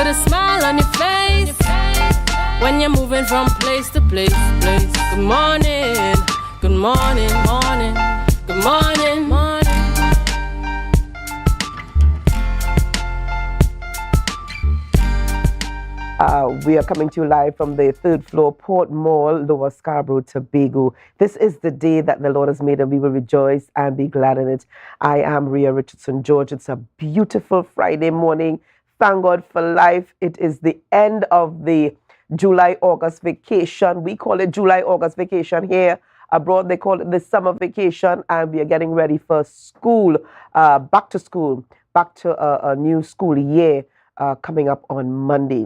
with a smile on your face. When you're moving from place to place. Good morning, good morning, morning, good morning, morning. We are coming to you live from the third floor, Port Mall, Lower Scarborough, Tobago. This is the day that the Lord has made, and we will rejoice and be glad in it. I am Rhea Richardson George. It's a beautiful Friday morning. Thank God for life. It is the end of the July-August vacation. We call it July-August vacation here. Abroad, they call it the summer vacation, and we are getting ready for school, back to a new school year coming up on Monday.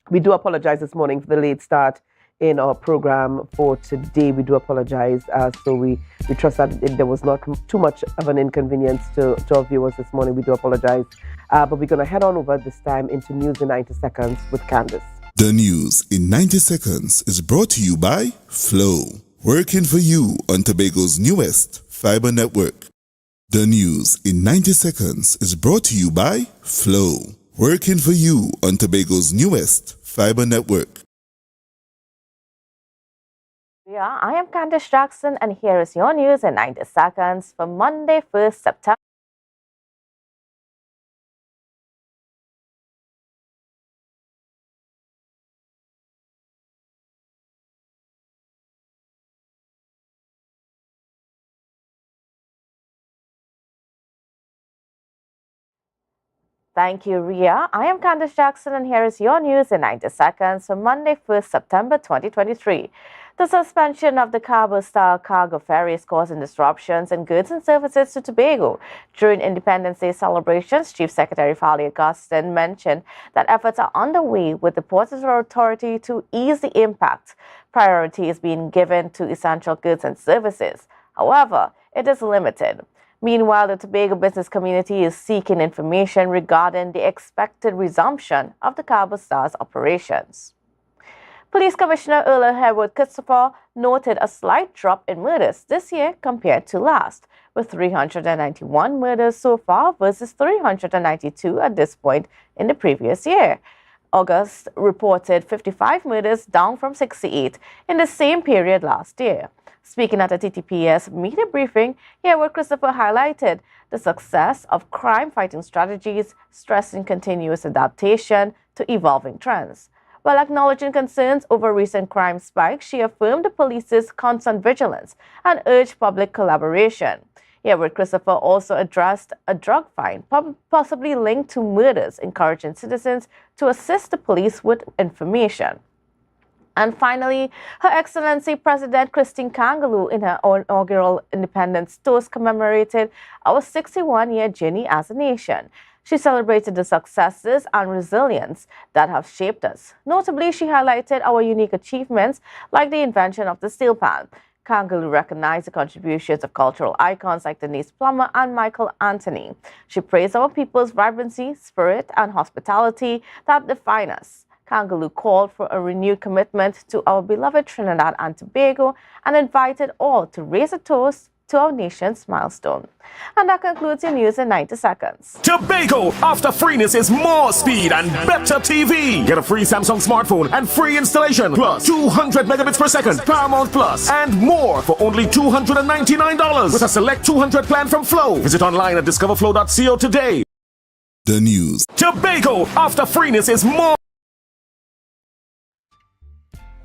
We do apologize this morning for the late start in our program for today. We do apologize. So we trust that there was not too much of an inconvenience to our viewers this morning. We do apologize. But we're going to head on over this time into News in 90 Seconds with Candace. The News in 90 Seconds is brought to you by Flow, working for you on Tobago's newest fiber network. The News in 90 Seconds is brought to you by Flow, working for you on Tobago's newest fiber network. Yeah, I am Candace Jackson, and here is your news in 90 seconds for Monday, 1st September. Thank you, Rhea. I am Candace Jackson, and here is your news in 90 seconds for Monday, 1st September 2023. The suspension of the Cabo-style cargo ferry is causing disruptions in goods and services to Tobago. During Independence Day celebrations, Chief Secretary Fali Augustine mentioned that efforts are underway with the Port Authority to ease the impact. Priority is being given to essential goods and services. However, it is limited. Meanwhile, the Tobago business community is seeking information regarding the expected resumption of the Cabo-Star's operations. Police Commissioner Earl Herwood Christopher noted a slight drop in murders this year compared to last, with 391 murders so far versus 392 at this point in the previous year. August reported 55 murders, down from 68 in the same period last year. Speaking at a TTPS media briefing, Herwood Christopher highlighted the success of crime-fighting strategies, stressing continuous adaptation to evolving trends. While acknowledging concerns over recent crime spikes, she affirmed the police's constant vigilance and urged public collaboration. Herwood Christopher also addressed a drug fine possibly linked to murders, encouraging citizens to assist the police with information. And finally, Her Excellency President Christine Kangaloo, in her inaugural Independence Toast, commemorated our 61-year journey as a nation. She celebrated the successes and resilience that have shaped us. Notably, she highlighted our unique achievements like the invention of the steel pan. Kangaloo recognized the contributions of cultural icons like Denise Plummer and Michael Anthony. She praised our people's vibrancy, spirit, and hospitality that define us. Kangaloo called for a renewed commitment to our beloved Trinidad and Tobago and invited all to raise a toast to our nation's milestone. And that concludes your news in 90 seconds. Tobago, after freeness is more speed and better TV. Get a free Samsung smartphone and free installation, plus 200 megabits per second, Paramount Plus, and more for only $299 with a select 200 plan from Flow. Visit online at discoverflow.co today. The News. Tobago, after freeness is more.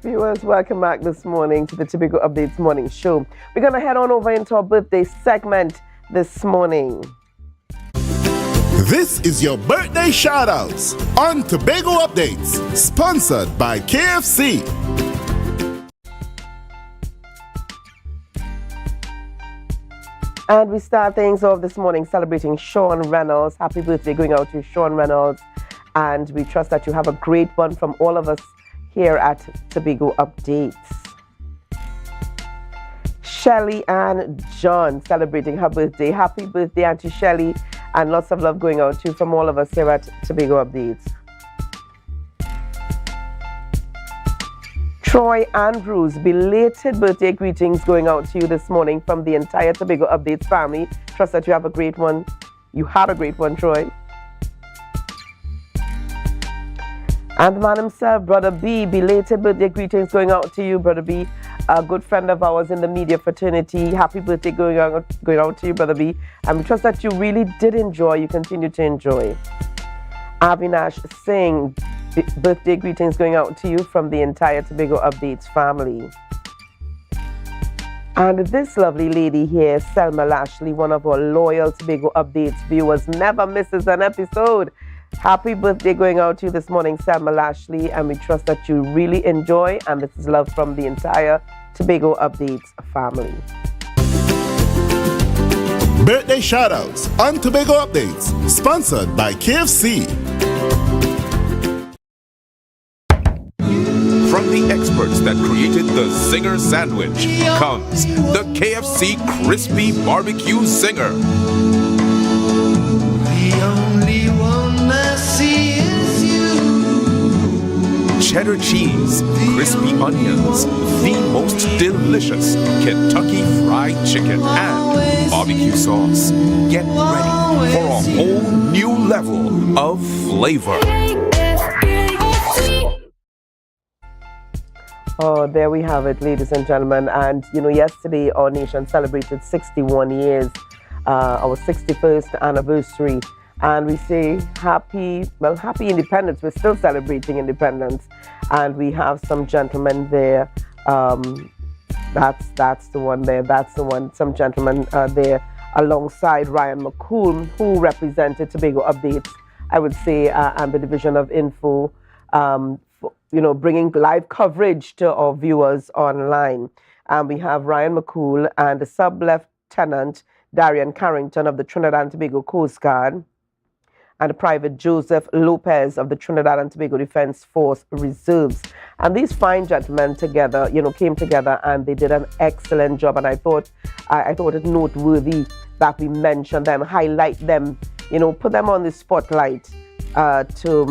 Viewers, welcome back this morning to the Tobago Updates Morning Show. We're going to head on over into our birthday segment this morning. This is your birthday shoutouts on Tobago Updates, sponsored by KFC. And we start things off this morning celebrating Sean Reynolds. Happy birthday going out to Sean Reynolds. And we trust that you have a great one from all of us here at Tobago Updates. Shelley and John celebrating her birthday. Happy birthday, Auntie Shelley, and lots of love going out to you from all of us here at Tobago Updates. Troy Andrews, belated birthday greetings going out to you this morning from the entire Tobago Updates family. Trust that you have a great one. You had a great one, Troy. And the man himself, Brother B, belated birthday greetings going out to you, Brother B, a good friend of ours in the media fraternity. Happy birthday going out to you, Brother B. And we trust that you really did enjoy, you continue to enjoy. Avinash Singh, birthday greetings going out to you from the entire Tobago Updates family. And this lovely lady here, Selma Lashley, one of our loyal Tobago Updates viewers, never misses an episode. Happy birthday going out to you this morning, Selma Lashley, and we trust that you really enjoy, and this is love from the entire Tobago Updates family. Birthday shoutouts on Tobago Updates, sponsored by KFC. From the experts that created the Zinger sandwich comes the KFC Crispy Barbecue Zinger. The only one I see is you. Cheddar cheese, crispy onions, the most delicious Kentucky Fried Chicken, and barbecue sauce. Get ready for a whole new level of flavor. Oh, there we have it, ladies and gentlemen. And, you know, yesterday our nation celebrated 61 years, our 61st anniversary. And we say happy independence. We're still celebrating independence. And we have some gentlemen there. That's the one there. That's the one. Some gentlemen there alongside Ryan McCool, who represented Tobago Updates, I would say, and the Division of Info, bringing live coverage to our viewers online. And we have Ryan McCool and the Sub-Lieutenant Darian Carrington of the Trinidad and Tobago Coast Guard, and the Private Joseph Lopez of the Trinidad and Tobago Defense Force Reserves. And these fine gentlemen together, came together and they did an excellent job. And I thought it noteworthy that we mention them, highlight them, put them on the spotlight to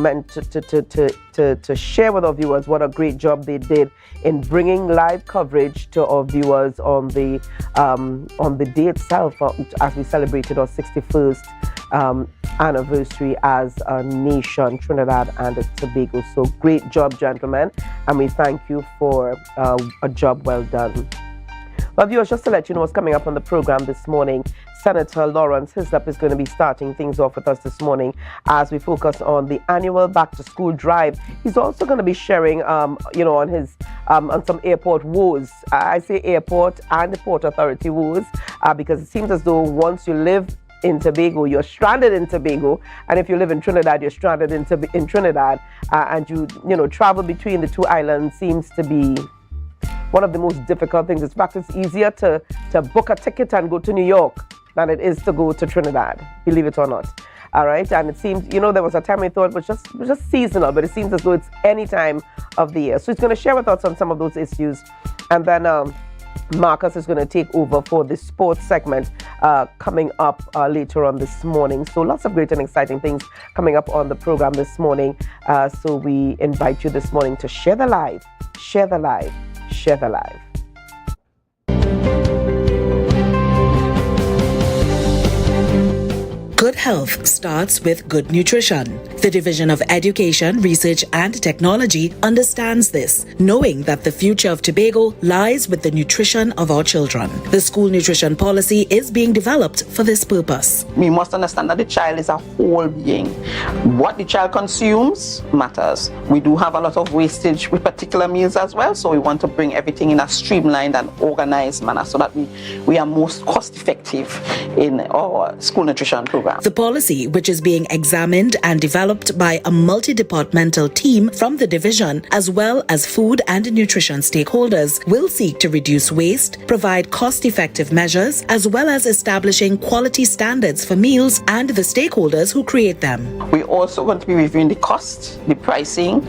share with our viewers what a great job they did in bringing live coverage to our viewers on the day itself, as we celebrated our 61st anniversary as a nation, Trinidad and Tobago. So great job, gentlemen, and we thank you for a job well done. Well, viewers, just to let you know what's coming up on the program this morning, Senator Lawrence Hislop is going to be starting things off with us this morning as we focus on the annual back-to-school drive. He's also going to be sharing, on some airport woes. I say airport and the Port Authority woes because it seems as though once you live in Tobago, you're stranded in Tobago, and if you live in Trinidad, you're stranded in Trinidad, and you travel between the two islands seems to be one of the most difficult things. In fact, it's easier to book a ticket and go to New York than it is to go to Trinidad, believe it or not. All right, and it seems, there was a time we thought it was just seasonal, but it seems as though it's any time of the year. So he's going to share with us on some of those issues, and then Marcus is going to take over for the sports segment coming up later on this morning. So lots of great and exciting things coming up on the program this morning. So we invite you this morning to share the live, share the live, share the live. Good health starts with good nutrition. The Division of Education, Research and Technology understands this, knowing that the future of Tobago lies with the nutrition of our children. The school nutrition policy is being developed for this purpose. We must understand that the child is a whole being. What the child consumes matters. We do have a lot of wastage with particular meals as well, so we want to bring everything in a streamlined and organized manner so that we are most cost effective in our school nutrition program. The policy, which is being examined and developed by a multi-departmental team from the division, as well as food and nutrition stakeholders, will seek to reduce waste, provide cost-effective measures, as well as establishing quality standards for meals and the stakeholders who create them. We're also going to be reviewing the cost, the pricing,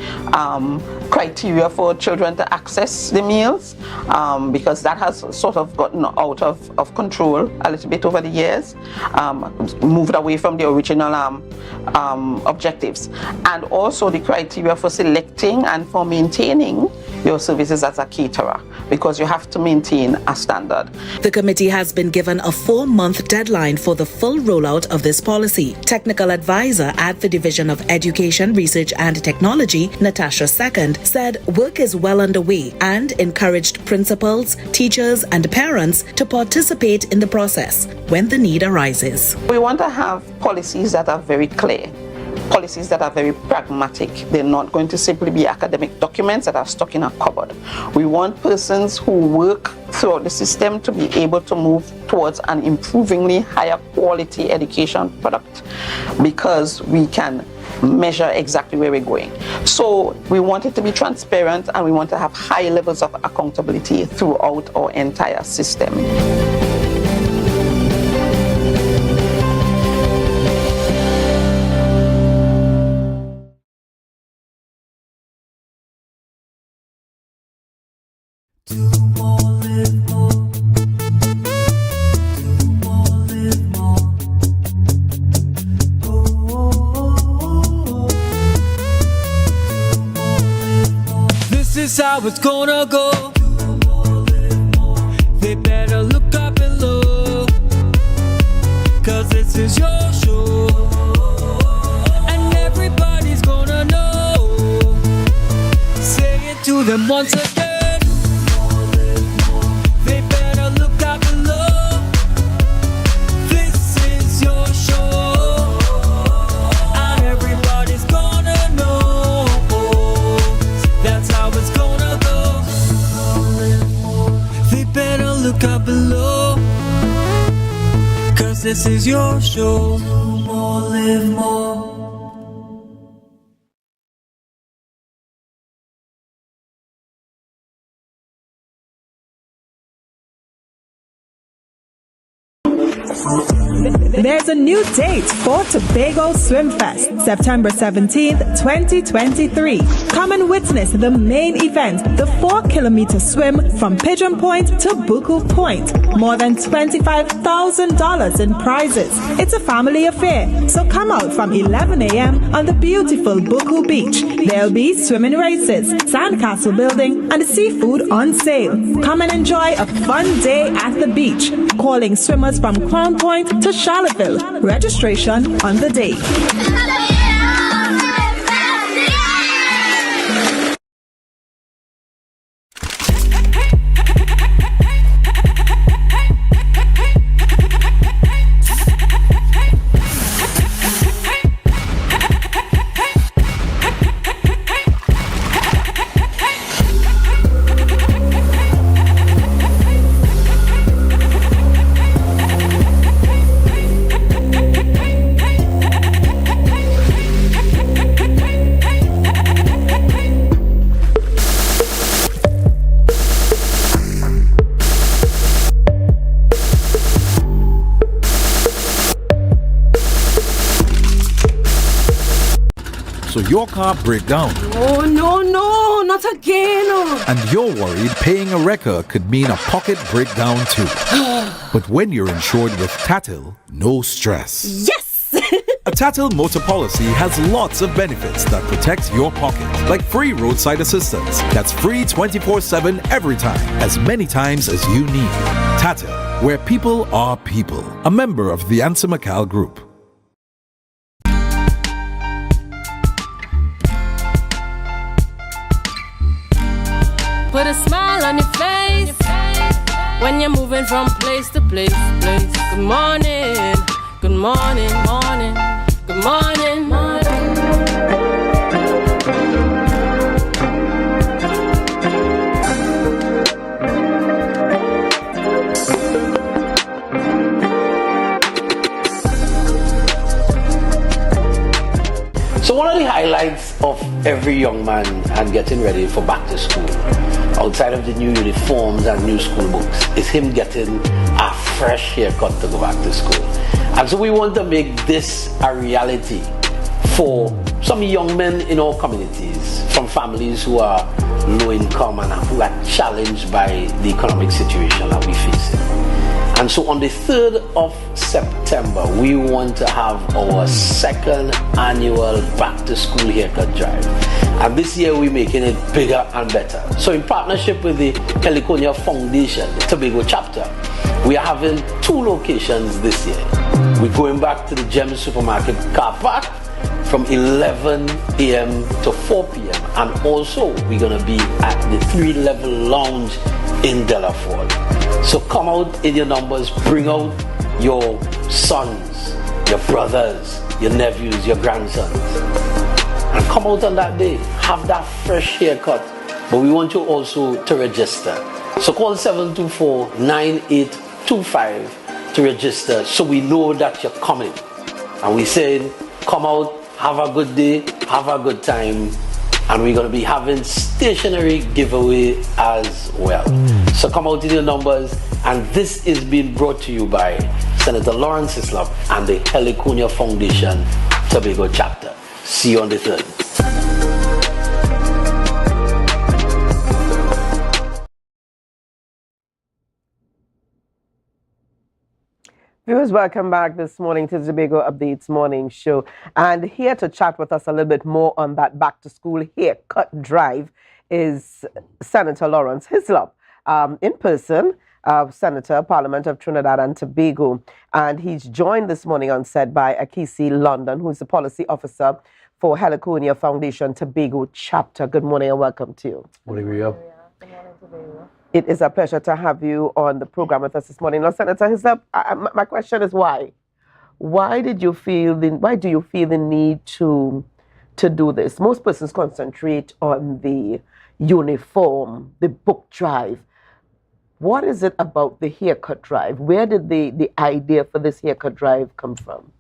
criteria for children to access the meals, because that has sort of gotten out of control a little bit over the years, moved away from the original objectives, and also the criteria for selecting and for maintaining your services as a caterer, because you have to maintain a standard. The committee has been given a 4-month deadline for the full rollout of this policy. Technical advisor at the Division of Education, Research and Technology, Natasha Second, said work is well underway and encouraged principals, teachers and parents to participate in the process when the need arises. We want to have policies that are very clear, policies that are very pragmatic. They're not going to simply be academic documents that are stuck in a cupboard. We want persons who work throughout the system to be able to move towards an improvingly higher quality education product, because we can measure exactly where we're going. So we want it to be transparent, and we want to have high levels of accountability throughout our entire system. This is how it's gonna go. They better look up below, 'cause this is your show, and everybody's gonna know. Say it to them once again. They better look up below. This is your show, and everybody's gonna know. That's how it's gonna go. They better look up below, 'cause this is your show. Do more, live more. There's a new date for Tobago Swim Fest, September 17th, 2023. Come and witness the main event, the 4-kilometer swim from Pigeon Point to Buku Point. More than $25,000 in prizes. It's a family affair, so come out from 11 a.m. on the beautiful Buku Beach. There'll be swimming races, sandcastle building, and seafood on sale. Come and enjoy a fun day at the beach. Calling swimmers from Crown Point to Charlottesville. Registration on the day. So your car break down. Oh, no, not again. And you're worried paying a wrecker could mean a pocket breakdown too. But when you're insured with Tatil, no stress. Yes! A Tatil motor policy has lots of benefits that protect your pocket, like free roadside assistance. That's free 24/7 every time, as many times as you need. Tatil, where people are people. A member of the Ansa McCall Group. Put a smile on your face when you're moving from place to place. Good morning, good morning, morning, good morning, morning. So one of the highlights of every young man and getting ready for back to school, outside of the new uniforms and new school books, is him getting a fresh haircut to go back to school. And so we want to make this a reality for some young men in our communities from families who are low income and who are challenged by the economic situation that we face. And so on the 3rd of September, we want to have our second annual back to school haircut drive. And this year we're making it bigger and better. So in partnership with the Heliconia Foundation, the Tobago chapter, we are having 2 locations this year. We're going back to the Gem Supermarket car park from 11 a.m. to 4 p.m. And also we're going to be at the 3-level lounge in Delaford. So come out in your numbers, bring out your sons, your brothers, your nephews, your grandsons. And come out on that day, have that fresh haircut. But we want you also to register. So call 724-9825 to register so we know that you're coming. And we said, come out, have a good day, have a good time. And we're going to be having stationery giveaway as well. So come out in your numbers. And this is being brought to you by Senator Lawrence Hislop and the Heliconia Foundation Tobago chapter. See you on the 3rd. Viewers, welcome back this morning to the Tobago Updates Morning Show. And here to chat with us a little bit more on that back to school haircut drive is Senator Lawrence Hislop, in person, Senator, Parliament of Trinidad and Tobago. And he's joined this morning on set by Akisi London, who is the policy officer for Heliconia Foundation Tobago chapter. Good morning and welcome to you. Morning, Ria. Good morning, Tobago. It is a pleasure to have you on the program with us this morning. Now, Senator Hislop, my question is why? Why do you feel the need to do this? Most persons concentrate on the uniform, the book drive. What is it about the haircut drive? Where did the idea for this haircut drive come from?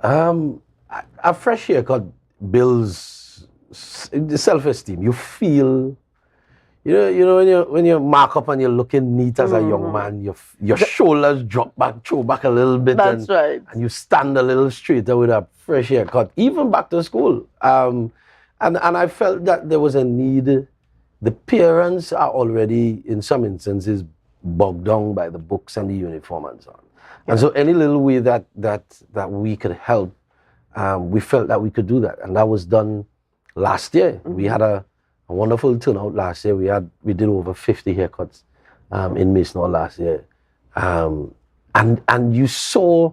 A fresh haircut builds self-esteem. You feel, you know when you mark up and you're looking neat as a young man, your shoulders drop back, throw back a little bit. That's right. And you stand a little straighter with a fresh haircut, even back to school. And I felt that there was a need. The parents are already, in some instances, bogged down by the books and the uniform and so on. Yeah. And so any little way that we could help, we felt that we could do that. And that was done last year. We had a wonderful turnout last year. We did over 50 haircuts in Mason last year. And you saw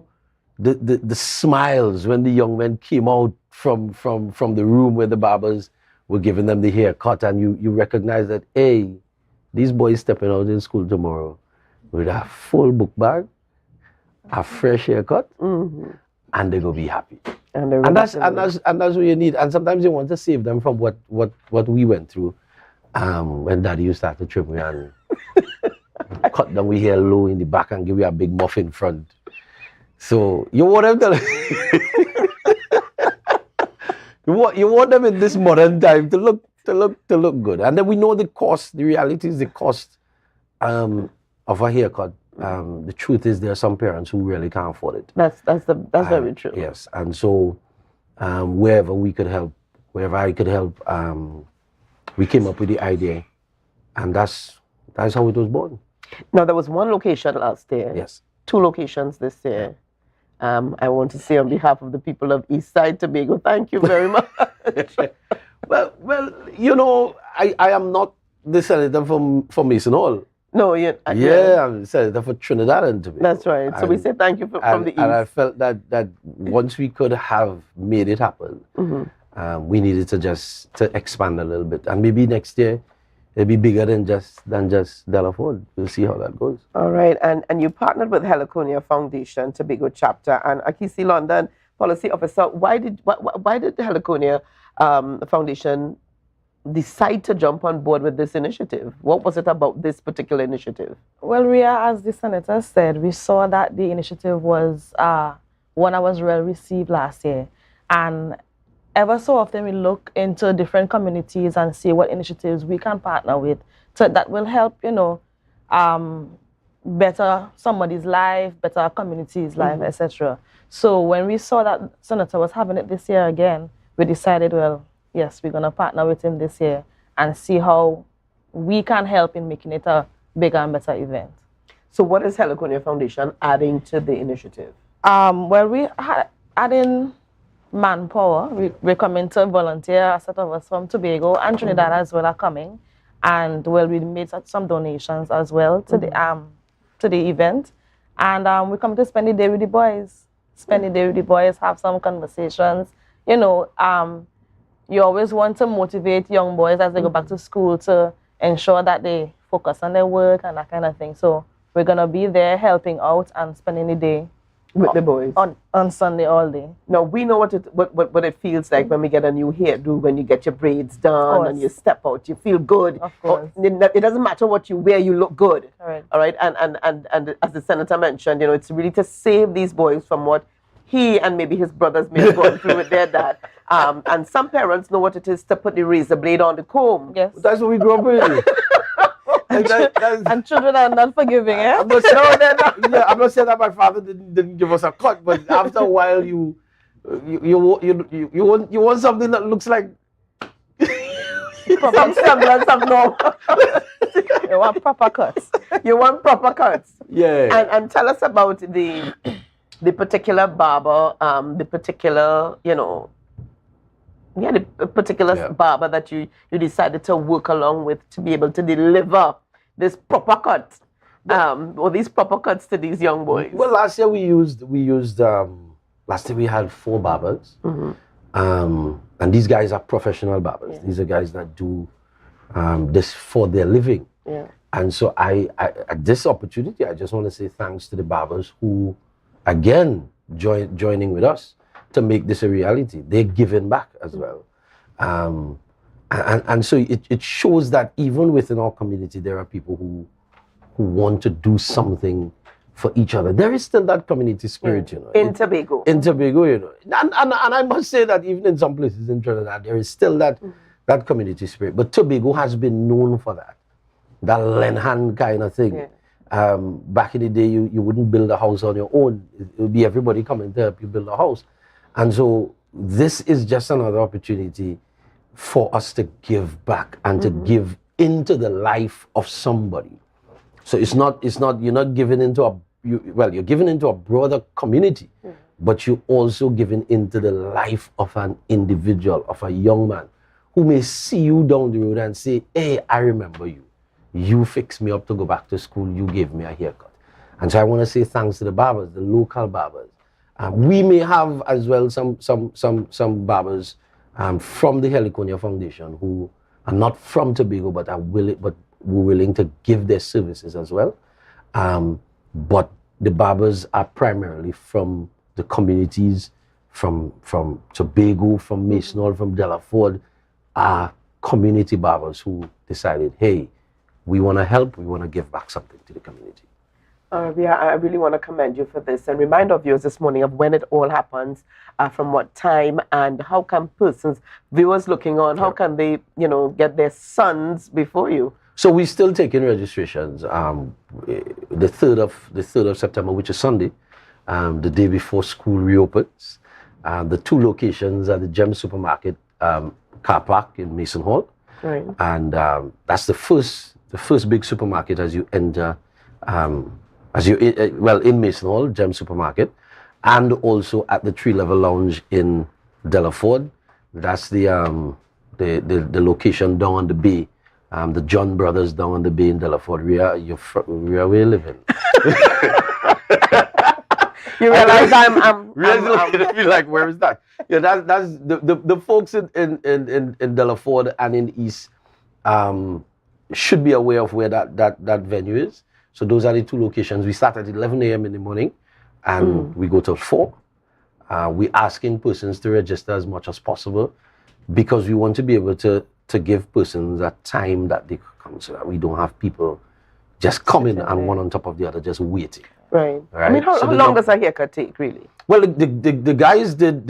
the smiles when the young men came out from the room where the barbers were giving them the haircut, and you recognize that, hey, these boys stepping out in school tomorrow with a full book bag, a fresh haircut, and they're gonna be happy. And that's what you need. And sometimes you want to save them from what we went through when Daddy used to have to trim me and cut down we hair low in the back and give you a big muff in front. So you want them you want them in this modern time to look good. And then we know the cost. The reality is the cost of a haircut. The truth is there are some parents who really can't afford it. That's very true. Yes, and so wherever we could help, wherever I could help, we came up with the idea, and that's how it was born. Now there was one location last year. Yes. 2 locations this year. I want to say on behalf of the people of East Side Tobago, thank you very much. well, I am not the senator for Mason Hall. No, I'm the senator for Trinidad and Tobago. That's right. So we say thank you from the East. And I felt that once we could have made it happen, we needed to expand a little bit. And maybe next year, it'll be bigger than just Delaford. We'll see how that goes. All right. And you partnered with Heliconia Foundation Tobago chapter and Akisi London, policy officer. Why did the Heliconia Foundation decide to jump on board with this initiative? What was it about this particular initiative? Well, Ria, as the senator said, we saw that the initiative was one that was well received last year. And ever so often we look into different communities and see what initiatives we can partner with that will help, better somebody's life, better our community's life, etc. So when we saw that Senator was having it this year again, we decided, well, yes, we're going to partner with him this year and see how we can help in making it a bigger and better event. So what is Heliconia Foundation adding to the initiative? Well, we adding manpower. We're coming to volunteer. A set of us from Tobago and Trinidad as well are coming. And well, we made some donations as well to the event. And we come to spend the day with the boys. Spend the day with the boys, have some conversations. You know, you always want to motivate young boys as they go back to school to ensure that they focus on their work and that kind of thing. So we're going to be there helping out and spending the day with the boys on Sunday all day. Now we know what it feels like when we get a new hairdo, when you get your braids done and you step out, you feel good. Of course. It doesn't matter what you wear, you look good. Correct. All right. And as the senator mentioned, you know, it's really to save these boys from what he and maybe his brothers may have gone through with their dad. And some parents know what it is to put the razor blade on the comb. Yes. That's what we grew up with. And children are not forgiving, eh? I'm not saying that my father didn't give us a cut, but after a while you want something that looks like some semblance of normal. You want proper cuts. You want proper cuts. Yeah. And tell us about the particular barber, the particular, you know, the particular barber that you decided to work along with to be able to deliver this proper cut, or these proper cuts to these young boys. Well, last year we used last year we had 4 barbers, and these guys are professional barbers. Yeah. These are guys that do this for their living. Yeah. And so I at this opportunity, I just want to say thanks to the barbers who, again, joining with us to make this a reality. They're giving back as well. And so it shows that even within our community, there are people who want to do something for each other. There is still that community spirit, you know. In Tobago. In Tobago, you know. And I must say that even in some places in Trinidad, there is still that community spirit. But Tobago has been known for that lend hand kind of thing. Yeah. Back in the day, you wouldn't build a house on your own. It would be everybody coming to help you build a house. And so this is just another opportunity for us to give back and to give into the life of somebody. So it's not you're not giving into you're giving into a broader community, but you're also giving into the life of an individual, of a young man who may see you down the road and say, hey, I remember you. You fixed me up to go back to school. You gave me a haircut. And so I want to say thanks to the barbers, the local barbers. We may have as well some barbers from the Heliconia Foundation who are not from Tobago but were willing to give their services as well. But the barbers are primarily from the communities, from Tobago, from Mason Hall, from Delaford, are community barbers who decided, hey, we want to help, we want to give back something to the community. I really want to commend you for this and remind our viewers this morning of when it all happens, from what time, and how can viewers looking on, how can they, you know, get their sons before you? So we're still taking registrations. The 3rd of September, which is Sunday, the day before school reopens. The 2 locations are the Gem Supermarket car park in Mason Hall, right? And that's the first big supermarket as you enter. In Mason Hall, Gem Supermarket, and also at the 3-level lounge in Delaford. That's the location down on the bay, the John Brothers down on the bay in Delaford. Where you living? You realize I'm like, where is that? Yeah, that's the folks in Delaford and in East should be aware of where that venue is. So those are the 2 locations. We start at 11 a.m. in the morning and we go till 4. We're asking persons to register as much as possible because we want to be able to give persons a time that they can come so that we don't have people just coming and one on top of the other just waiting. Right. I mean, how long does a haircut take, really? Well, the guys did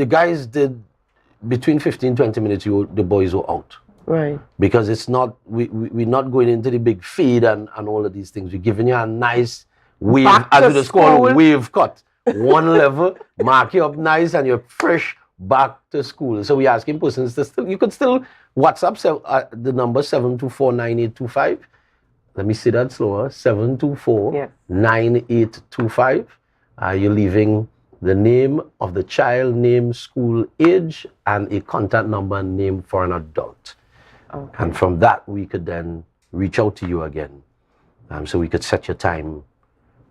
between 15-20 minutes. The boys were out. Right. Because it's not we're not going into the big feed and all of these things. We're giving you a nice wave, as it is called, wave cut. One level, mark you up nice, and you're fresh back to school. So we're asking persons to still, you could still WhatsApp the number 724-9825. Let me say that slower, 724-9825. You're leaving the name of the child, name, school, age, and a contact number and name for an adult. Okay. And from that, we could then reach out to you again. So we could set your time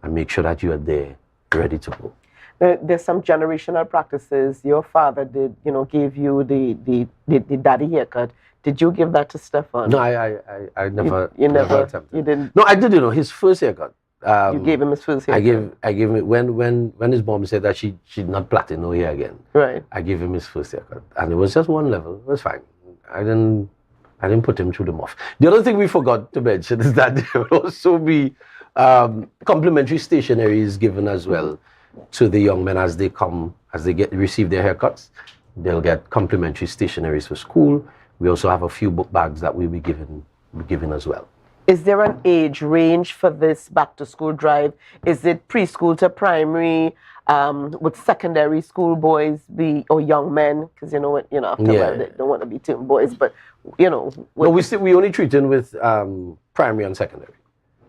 and make sure that you are there, ready to go. There's some generational practices. Your father did, gave you the daddy haircut. Did you give that to Stefan? No, I never. You never attempted. You didn't. No, I did. His first haircut. You gave him his first haircut. I gave him when his mom said that she'd not plaited no hair again. Right. I gave him his first haircut, and it was just one level. It was fine. I didn't put him through the muff. The other thing we forgot to mention is that there will also be complimentary stationeries given as well to the young men as they receive their haircuts. They'll get complimentary stationeries for school. We also have a few book bags that we'll be given as well. Is there an age range for this back to school drive? Is it preschool to primary? Would secondary school boys or young men? Because after a while they don't want to be termed boys, but No, we only treat them with primary and secondary.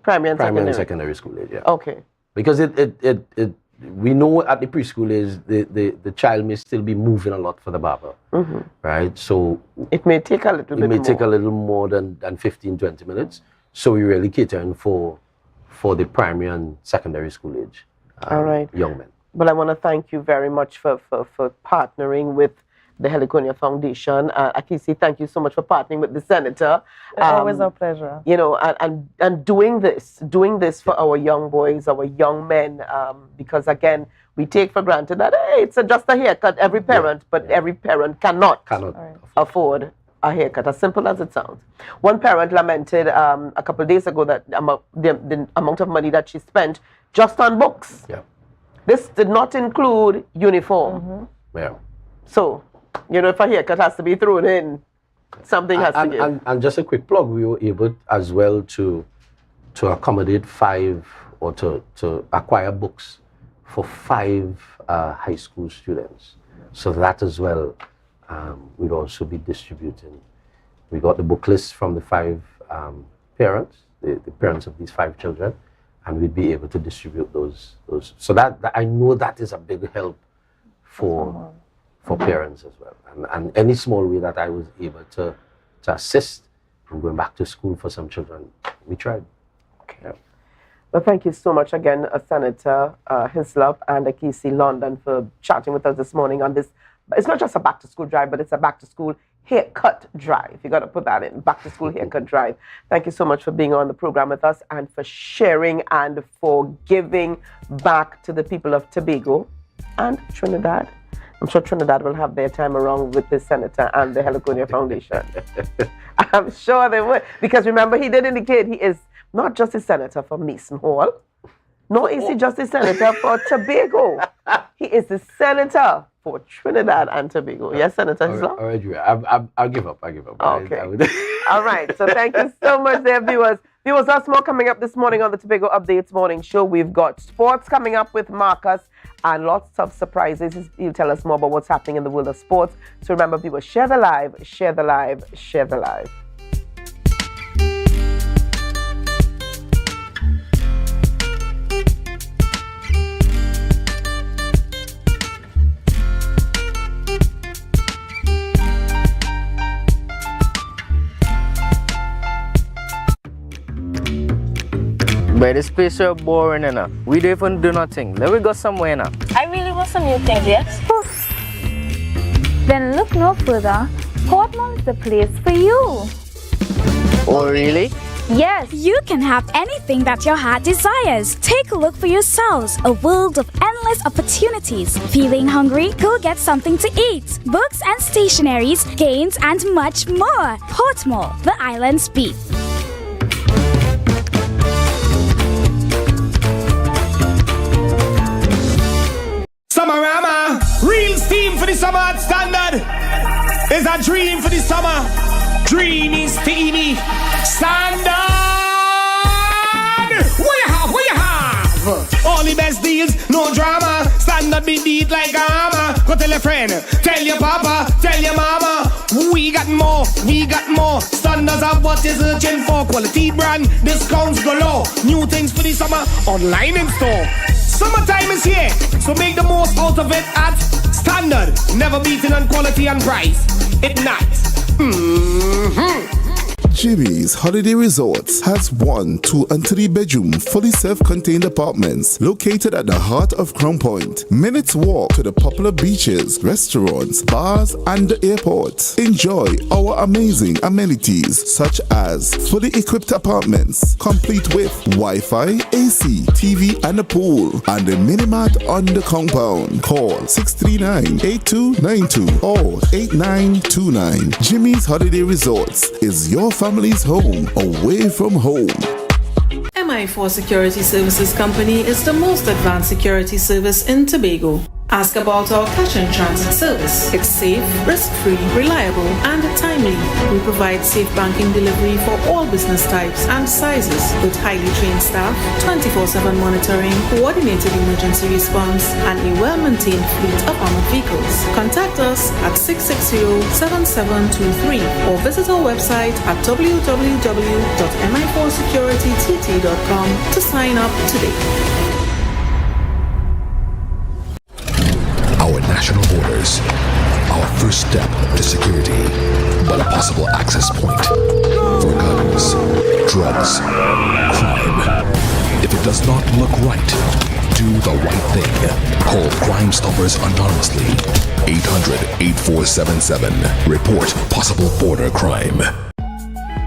Primary and secondary school age, yeah. Okay. Because we know at the preschool age the child may still be moving a lot for the barber, right? So it may take a little bit more. Take a little more than 15-20 minutes. So we're really catering for the primary and secondary school age all right. young men. But I want to thank you very much for partnering with the Heliconia Foundation. Akisi, thank you so much for partnering with the Senator. Always a pleasure. And doing this for our young boys, our young men, because again, we take for granted that, hey, it's just a haircut, every parent, but every parent cannot afford a haircut, as simple as it sounds. One parent lamented a couple of days ago that the amount of money that she spent just on books. Yeah. This did not include uniform. Yeah. So, if a haircut has to be thrown in, something has to give. And just a quick plug, we were able as well to accommodate 5 or to acquire books for 5 high school students. So that as well, we'd also be distributing. We got the book list from the 5 parents, the parents of these 5 children, and we'd be able to distribute those. So that I know that is a big help for parents as well. And any small way that I was able to assist in going back to school for some children, we tried. Okay. Yeah. Well, thank you so much again, Senator Hislop and Akisi London, for chatting with us this morning on this. It's not just a back-to-school drive, but it's a back-to-school haircut drive. You got to put that in, back-to-school haircut drive. Thank you so much for being on the program with us and for sharing and for giving back to the people of Tobago and Trinidad. I'm sure Trinidad will have their time around with the Senator and the Heliconia Foundation. I'm sure they will. Because remember, he did indicate he is not just a senator for Mason Hall, nor is he just a senator for Tobago. He is the senator for Trinidad and Tobago. Yes, Senator Hislop? All right, I'll give up. Okay. All right. So thank you so much there, viewers. Viewers, lots more coming up this morning on the Tobago Updates Morning Show. We've got sports coming up with Marcus and lots of surprises. He'll tell us more about what's happening in the world of sports. So remember, viewers, share the live, share the live, share the live. But this place so boring enough. We don't even do nothing. Let me go somewhere now. I really want some new things, yes? Then look no further. Portmore is the place for you. Oh, really? Yes, you can have anything that your heart desires. Take a look for yourselves. A world of endless opportunities. Feeling hungry? Go get something to eat. Books and stationeries, games, and much more. Portmore, the island's beat. Summerama, real steam for the summer standard. Is a dream for the summer. Dream is steamy standard. What you have? All the best deals, no drama. Standard be beat like a hammer. Go tell your friend, tell your papa, tell your mama. We got more, we got more. Standards of what is searching for. Quality brand, discounts galore. New things for the summer, online in store. Summertime is here, so make the most out of it at Standard. Never beaten on quality and price. Ignite. Jimmy's Holiday Resorts has 1, 2, and 3 bedroom, fully self-contained apartments located at the heart of Crown Point. Minutes walk to the popular beaches, restaurants, bars, and the airport. Enjoy our amazing amenities such as fully equipped apartments, complete with Wi-Fi, AC, TV, and a pool, and a mini-mart on the compound. Call 639-8292 or 8929. Jimmy's Holiday Resorts is your family's home away from home. MI4 Security Services Company is the most advanced security service in Tobago. Ask about our cash and transit service. It's safe, risk-free, reliable, and timely. We provide safe banking delivery for all business types and sizes with highly trained staff, 24/7 monitoring, coordinated emergency response, and a well-maintained fleet of armored vehicles. Contact us at 660-7723 or visit our website at www.mi4securitytt.com to sign up today. Our national borders, our first step to security, but a possible access point for guns, drugs, crime. If it does not look right, do the right thing. Call Crime Stoppers anonymously. 800-8477. Report possible border crime.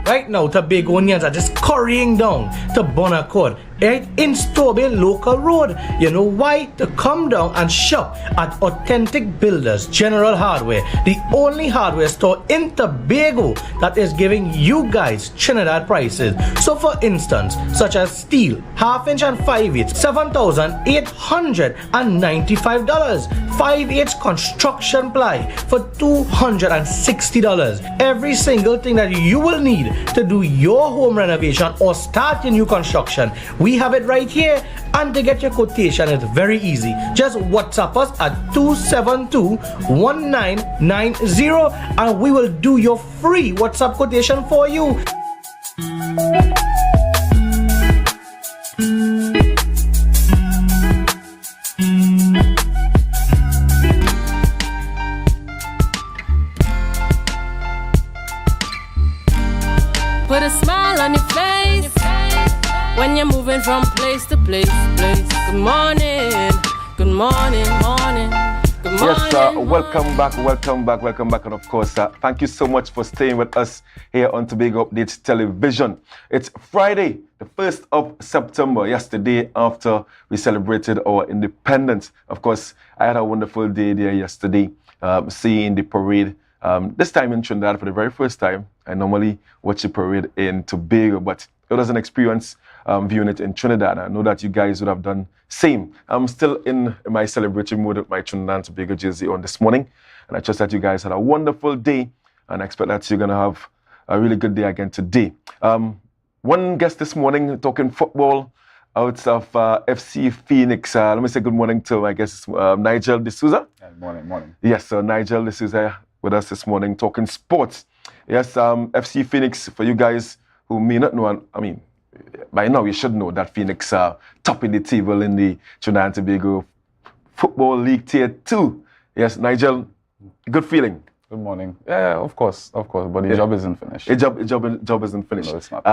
Right now, Tobagonians are just currying down to Bon Accord, right in Stobie Local Road. You know why? To come down and shop at Authentic Builders General Hardware, the only hardware store in Tobago that is giving you guys Trinidad prices. So for instance, such as steel, 1/2 inch and 5/8, $7,895. 5/8 construction ply for $260. Every single thing that you will need to do your home renovation or start your new construction, we have it right here. And to get your quotation, it's very easy. Just WhatsApp us at 272-1990 and we will do your free WhatsApp quotation for you. Put a smile on your face when you're moving from place to place. Good morning, good morning, morning. Good morning. Yes, welcome back, and of course, thank you so much for staying with us here on Tobago Updates Television. It's Friday, the 1st of September, yesterday after we celebrated our independence. Of course, I had a wonderful day there yesterday, seeing the parade. This time in Trinidad for the very first time. I normally watch the parade in Tobago, but it was an experience viewing it in Trinidad. I know that you guys would have done same. I'm still in my celebratory mood with my Trinidad and Tobago jersey on this morning, and I trust that you guys had a wonderful day, and I expect that you're going to have a really good day again today. One guest this morning talking football out of FC Phoenix. Let me say good morning to, I guess, Nigel D'Souza. Morning. Yes, so Nigel D'Souza with us this morning talking sports. Yes, FC Phoenix, for you guys who may not know, I mean, by now you should know that Phoenix are topping the table in the Trinidad and Tobago Football League Tier 2. Yes, Nigel, good feeling. Good morning. Yeah, of course, but the job isn't finished. The job isn't finished. No, it's not.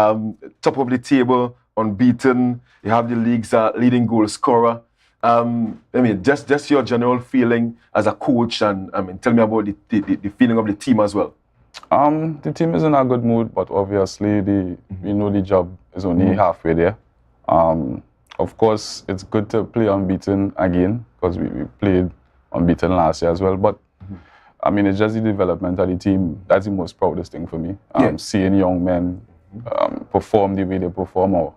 Top of the table, unbeaten. You have the league's leading goal scorer. I mean, just your general feeling as a coach, and I mean, tell me about the feeling of the team as well. The team is in a good mood, but obviously the job is only halfway there. Of course, it's good to play unbeaten again because we played unbeaten last year as well. But I mean, it's just the development of the team. That's the most proudest thing for me. Seeing young men perform the way they perform, or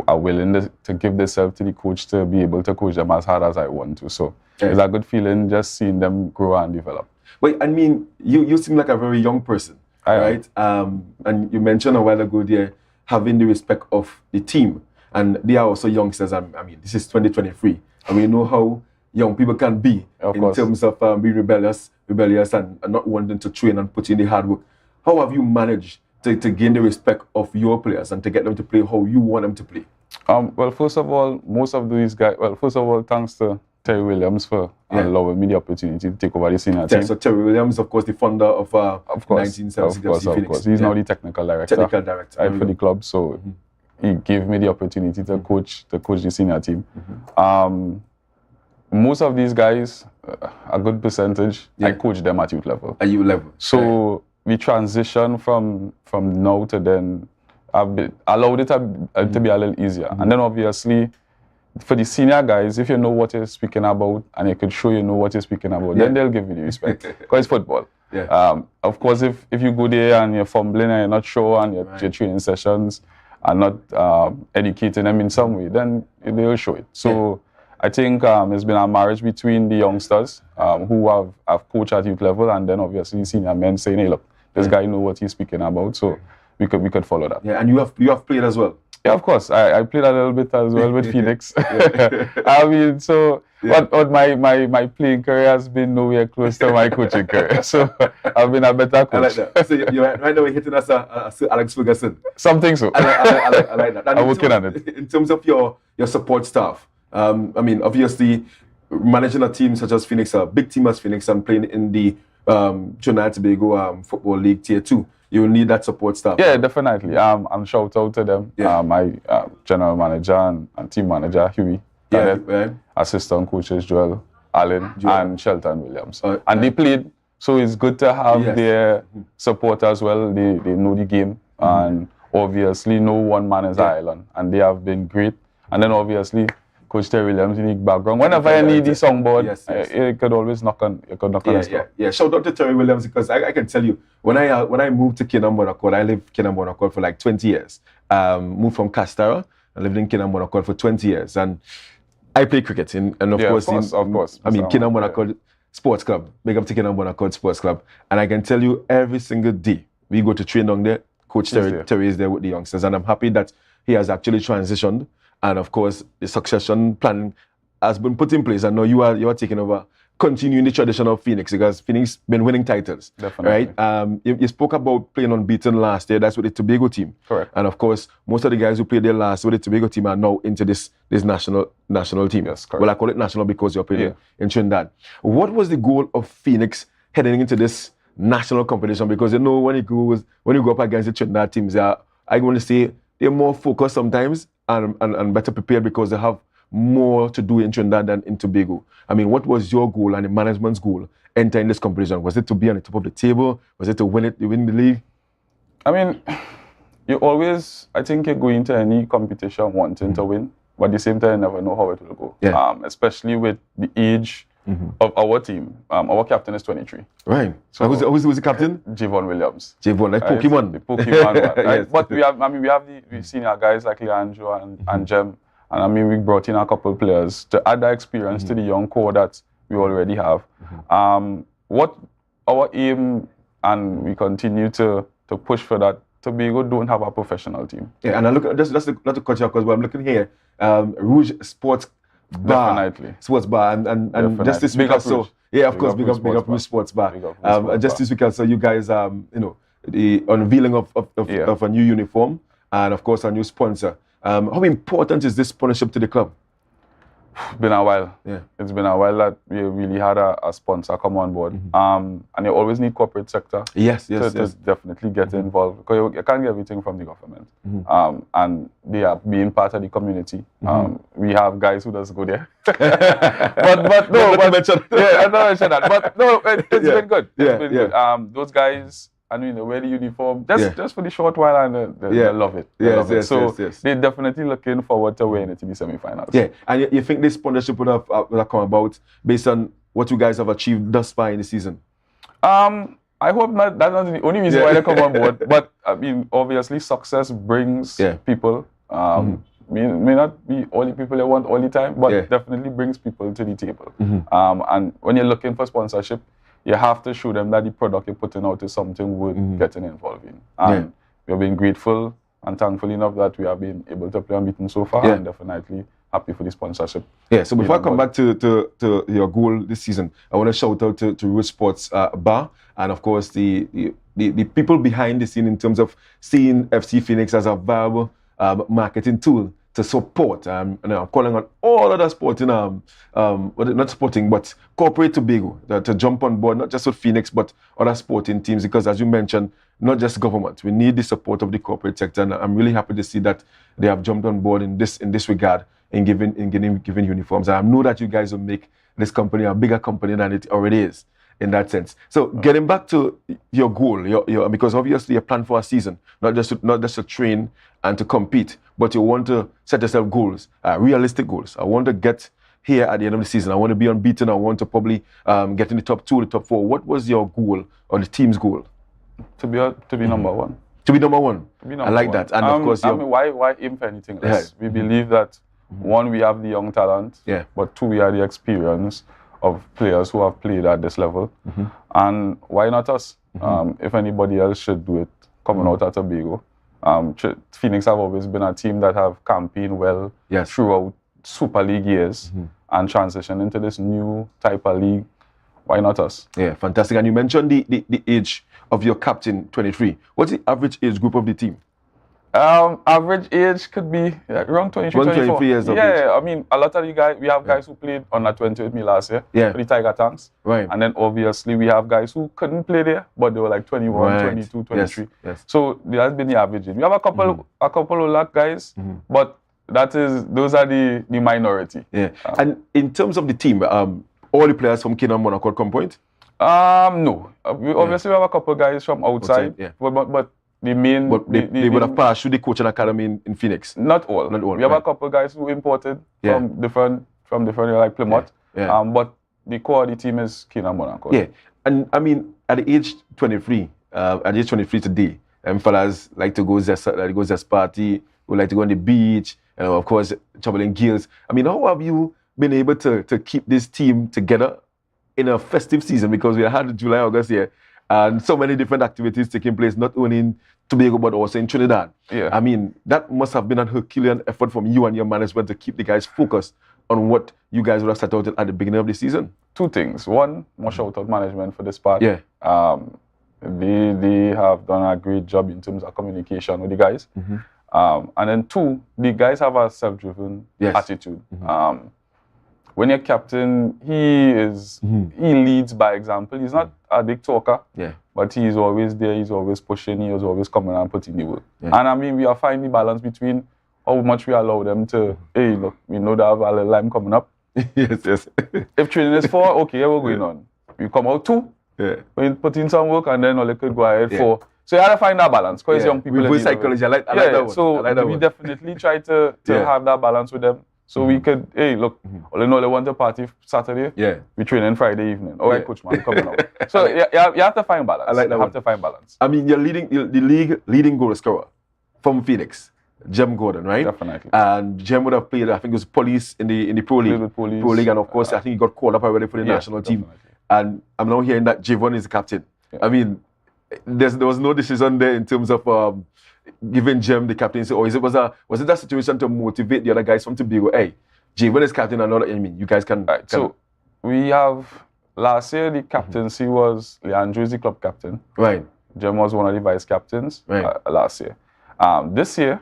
are willing to give themselves to the coach to be able to coach them as hard as I want to. So it's a good feeling just seeing them grow and develop. Wait, I mean, you seem like a very young person, right? And you mentioned a while ago there having the respect of the team. and they are also youngsters. I mean, this is 2023, and we know how young people can be in terms of being rebellious and not wanting to train and put in the hard work. How have you managed to gain the respect of your players and to get them to play how you want them to play? Well, first of all, most of these guys, thanks to Terry Williams for allowing me the opportunity to take over the senior team. So Terry Williams, of course, the founder of 1976 Of course. He's now the technical director. For the club, so he gave me the opportunity to coach the senior team. Most of these guys, a good percentage, I coach them at youth level. At youth level. So the transition from now to then, I've allowed it to be a little easier. And then obviously, for the senior guys, if you know what you're speaking about and you can show you know what you're speaking about, then they'll give you the respect. Because it's football. Of course, if you go there and you're fumbling and you're not sure and your training sessions are not educating them in some way, then they'll show it. So I think it's been a marriage between the youngsters who have coached at youth level, and then obviously senior men saying, hey, look, this guy knows what he's speaking about, so we could follow that. Yeah, and you have played as well. Yeah, of course. I played a little bit as well with Phoenix. I mean, so but my playing career has been nowhere close to my coaching career. So I've been a better coach. I like that. So right now we're hitting us Sir Alex Ferguson. Something so. I like that. And I'm working on it. In terms of your support staff, I mean, obviously, managing a team such as Phoenix, a big team as Phoenix, and playing in the Trinidad and Tobago Football League Tier 2, you will need that support staff. Yeah, definitely. And shout out to them. My general manager and team manager, Huey, assistant coaches, Joel, Allen, and Shelton Williams. And they played, so it's good to have their support as well. They know the game, and obviously no one man is an island, and they have been great. And then obviously, Coach Terry Williams' unique background. Whenever I need the songboard, you could always knock on his door. Yeah, shout out to Terry Williams, because I can tell you, when I moved to Kinambonaccord, I lived in Kinambonaccord for like 20 years. Moved from Castara, I lived in Kinambonaccord for 20 years. And I play cricket, and of course. I mean, Kinambonaccord Sports Club, big up to Kinambonaccord Sports Club. And I can tell you, every single day, we go to train down there, Coach Terry is there with the youngsters. And I'm happy that he has actually transitioned. And of course, the succession plan has been put in place, and now you are taking over, continuing the tradition of Phoenix, because Phoenix been winning titles. Definitely. Right? You spoke about playing unbeaten last year. That's with the Tobago team. Correct. And of course, most of the guys who played there last with the Tobago team are now into this national team. Yes, correct. Well, I call it national because you're playing in Trinidad. What was the goal of Phoenix heading into this national competition? Because when you go up against the Trinidad teams, I want to say they're more focused sometimes and better prepared, because they have more to do in Trinidad than in Tobago. I mean, what was your goal and the management's goal entering this competition? Was it to be on the top of the table? Was it to win the league? I mean, I think you go into any competition wanting to win, but at the same time, you never know how it will go. Yeah. Especially with the age of our team. Our captain is 23. Right. So who's the captain? Javon Williams. Javon, like Pokemon. The Pokemon one, right? Yes. But we have the senior guys like Leandro and Jem. And I mean, we brought in a couple of players to add that experience to the young core that we already have. What our aim, and we continue to push for that, Tobago don't have a professional team. Yeah, and I look just not to cut you off, because I'm looking here, Rouge Sports Bar. Definitely. Sports Bar, and just this week also. Yeah, of course, big up Rouge Sports Bar. Just this week also, you guys, the unveiling of a new uniform, and of course a new sponsor. How important is this sponsorship to the club? Been a while. Yeah. It's been a while that we really had a sponsor come on board. And you always need corporate sector. Yes. To definitely get involved, because you can't get everything from the government. And they are being part of the community. We have guys who just go there. but no, I mention that. But no, it's been good. It's been good. Those guys, I mean, they wear the uniform just for the short while, and they love it. Yes. They're definitely looking forward to wearing it in the semi-finals. Yeah, and you think this sponsorship would have come about based on what you guys have achieved thus far in the season? I hope not. That's not the only reason why they come on board. But I mean, obviously, success brings people. May not be all the people you want all the time, but definitely brings people to the table. And when you're looking for sponsorship, you have to show them that the product you're putting out is something worth getting involved in. And we've been grateful And thankfully enough that we have been able to play unbeaten so far, and definitely happy for the sponsorship. Yeah, so before I come back to your goal this season, I want to shout out to Root Sports Bar, and of course the people behind the scene in terms of seeing FC Phoenix as a viable marketing tool to support. And I'm calling on all other sporting, not sporting, but corporate Tobago to jump on board, not just with Phoenix, but other sporting teams, because as you mentioned, not just government. We need the support of the corporate sector, and I'm really happy to see that they have jumped on board in this regard in giving uniforms. And I know that you guys will make this company a bigger company than it already is in that sense. So getting back to your goal, your because obviously you plan for a season, not just to train and to compete, but you want to set yourself goals, realistic goals. I want to get here at the end of the season. I want to be unbeaten. I want to probably get in the top 2, the top 4. What was your goal or the team's goal? To be number one. To be number one. I like that. And of course, why aim for anything less? We believe that one, we have the young talent, but two, we have the experience of players who have played at this level. And why not us? If anybody else should do it, coming out at Tobago. Phoenix have always been a team that have campaigned well throughout Super League years and transitioned into this new type of league. Why not us? Yeah, fantastic. And you mentioned the age of your captain, 23. What's the average age group of the team? Average age could be around 23, 23 years of age. Yeah, I mean, a lot of the guys, we have guys who played under 20 with me last year for the Tiger Tanks. Right. And then obviously we have guys who couldn't play there, but they were like 21, 22, 23. Yes. So that's been the average age. We have a couple of luck guys, but those are the minority. Yeah. And in terms of the team, all the players from Kingdom Monaco come point? No. Obviously we have a couple guys from outside, but the main... But they would have passed through the coaching academy in Phoenix? Not all. We have a couple guys who imported from different like Plymouth. But the core of the team is Kingdom Monaco. Yeah. And I mean, at the age 23, today, fellas like to go zest party, would like to go on the beach, and of course, traveling gills. I mean, how have you been able to keep this team together in a festive season? Because we had July, August here, and so many different activities taking place, not only in Tobago, but also in Trinidad. Yeah. I mean, that must have been a Herculean effort from you and your management to keep the guys focused on what you guys would have set out at the beginning of the season. Two things. One, more shout out management for this part. Yeah. They have done a great job in terms of communication with the guys. And then two, the guys have a self-driven attitude. When you're captain, he leads by example. He's not a big talker, but he's always there, he's always pushing, he's always coming and putting the work. And I mean, we are finding the balance between how much we allow them to, hey, look, we know that have a little lime coming up. Yes. If training is 4, okay, we're going on. We come out 2, we put in some work, and then all could go ahead 4. So you have to find that balance, because young people... Reverse psychology, I like that one. So we definitely try to have that balance with them. So we could, hey, look, all in all, they want to party Saturday. We train on Friday evening. All right, coach, man, coming out. So you have to find balance. I like that You have to find balance. I mean, you're the leading goal scorer from Phoenix, Jem Gordon, right? Definitely. And Jem would have played, I think it was Police in the Pro League. Pro League, and of course, I think he got called up already for the national team. And I'm now hearing that Javon is the captain. I mean, there was no decision there in terms of giving Jem the captaincy, or was it that situation to motivate the other guys from Tobago? Hey, Javon is captain, and I mean, you guys can. So we have last year the captaincy was Leandro is the club captain. Right. Jem was one of the vice captains last year. This year,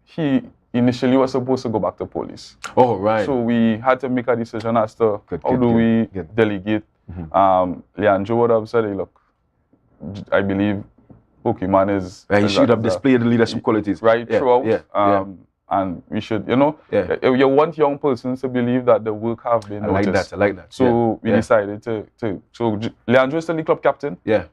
he initially was supposed to go back to police. Oh, right. So we had to make a decision as to how do we delegate. Leandro would have said, hey, look, I believe Pokemon is... He should have displayed the leadership qualities. Right, throughout. And we should, you want young persons to believe that the work have been noticed. I like that. So we decided to... So Leandro is still the club captain. Yeah.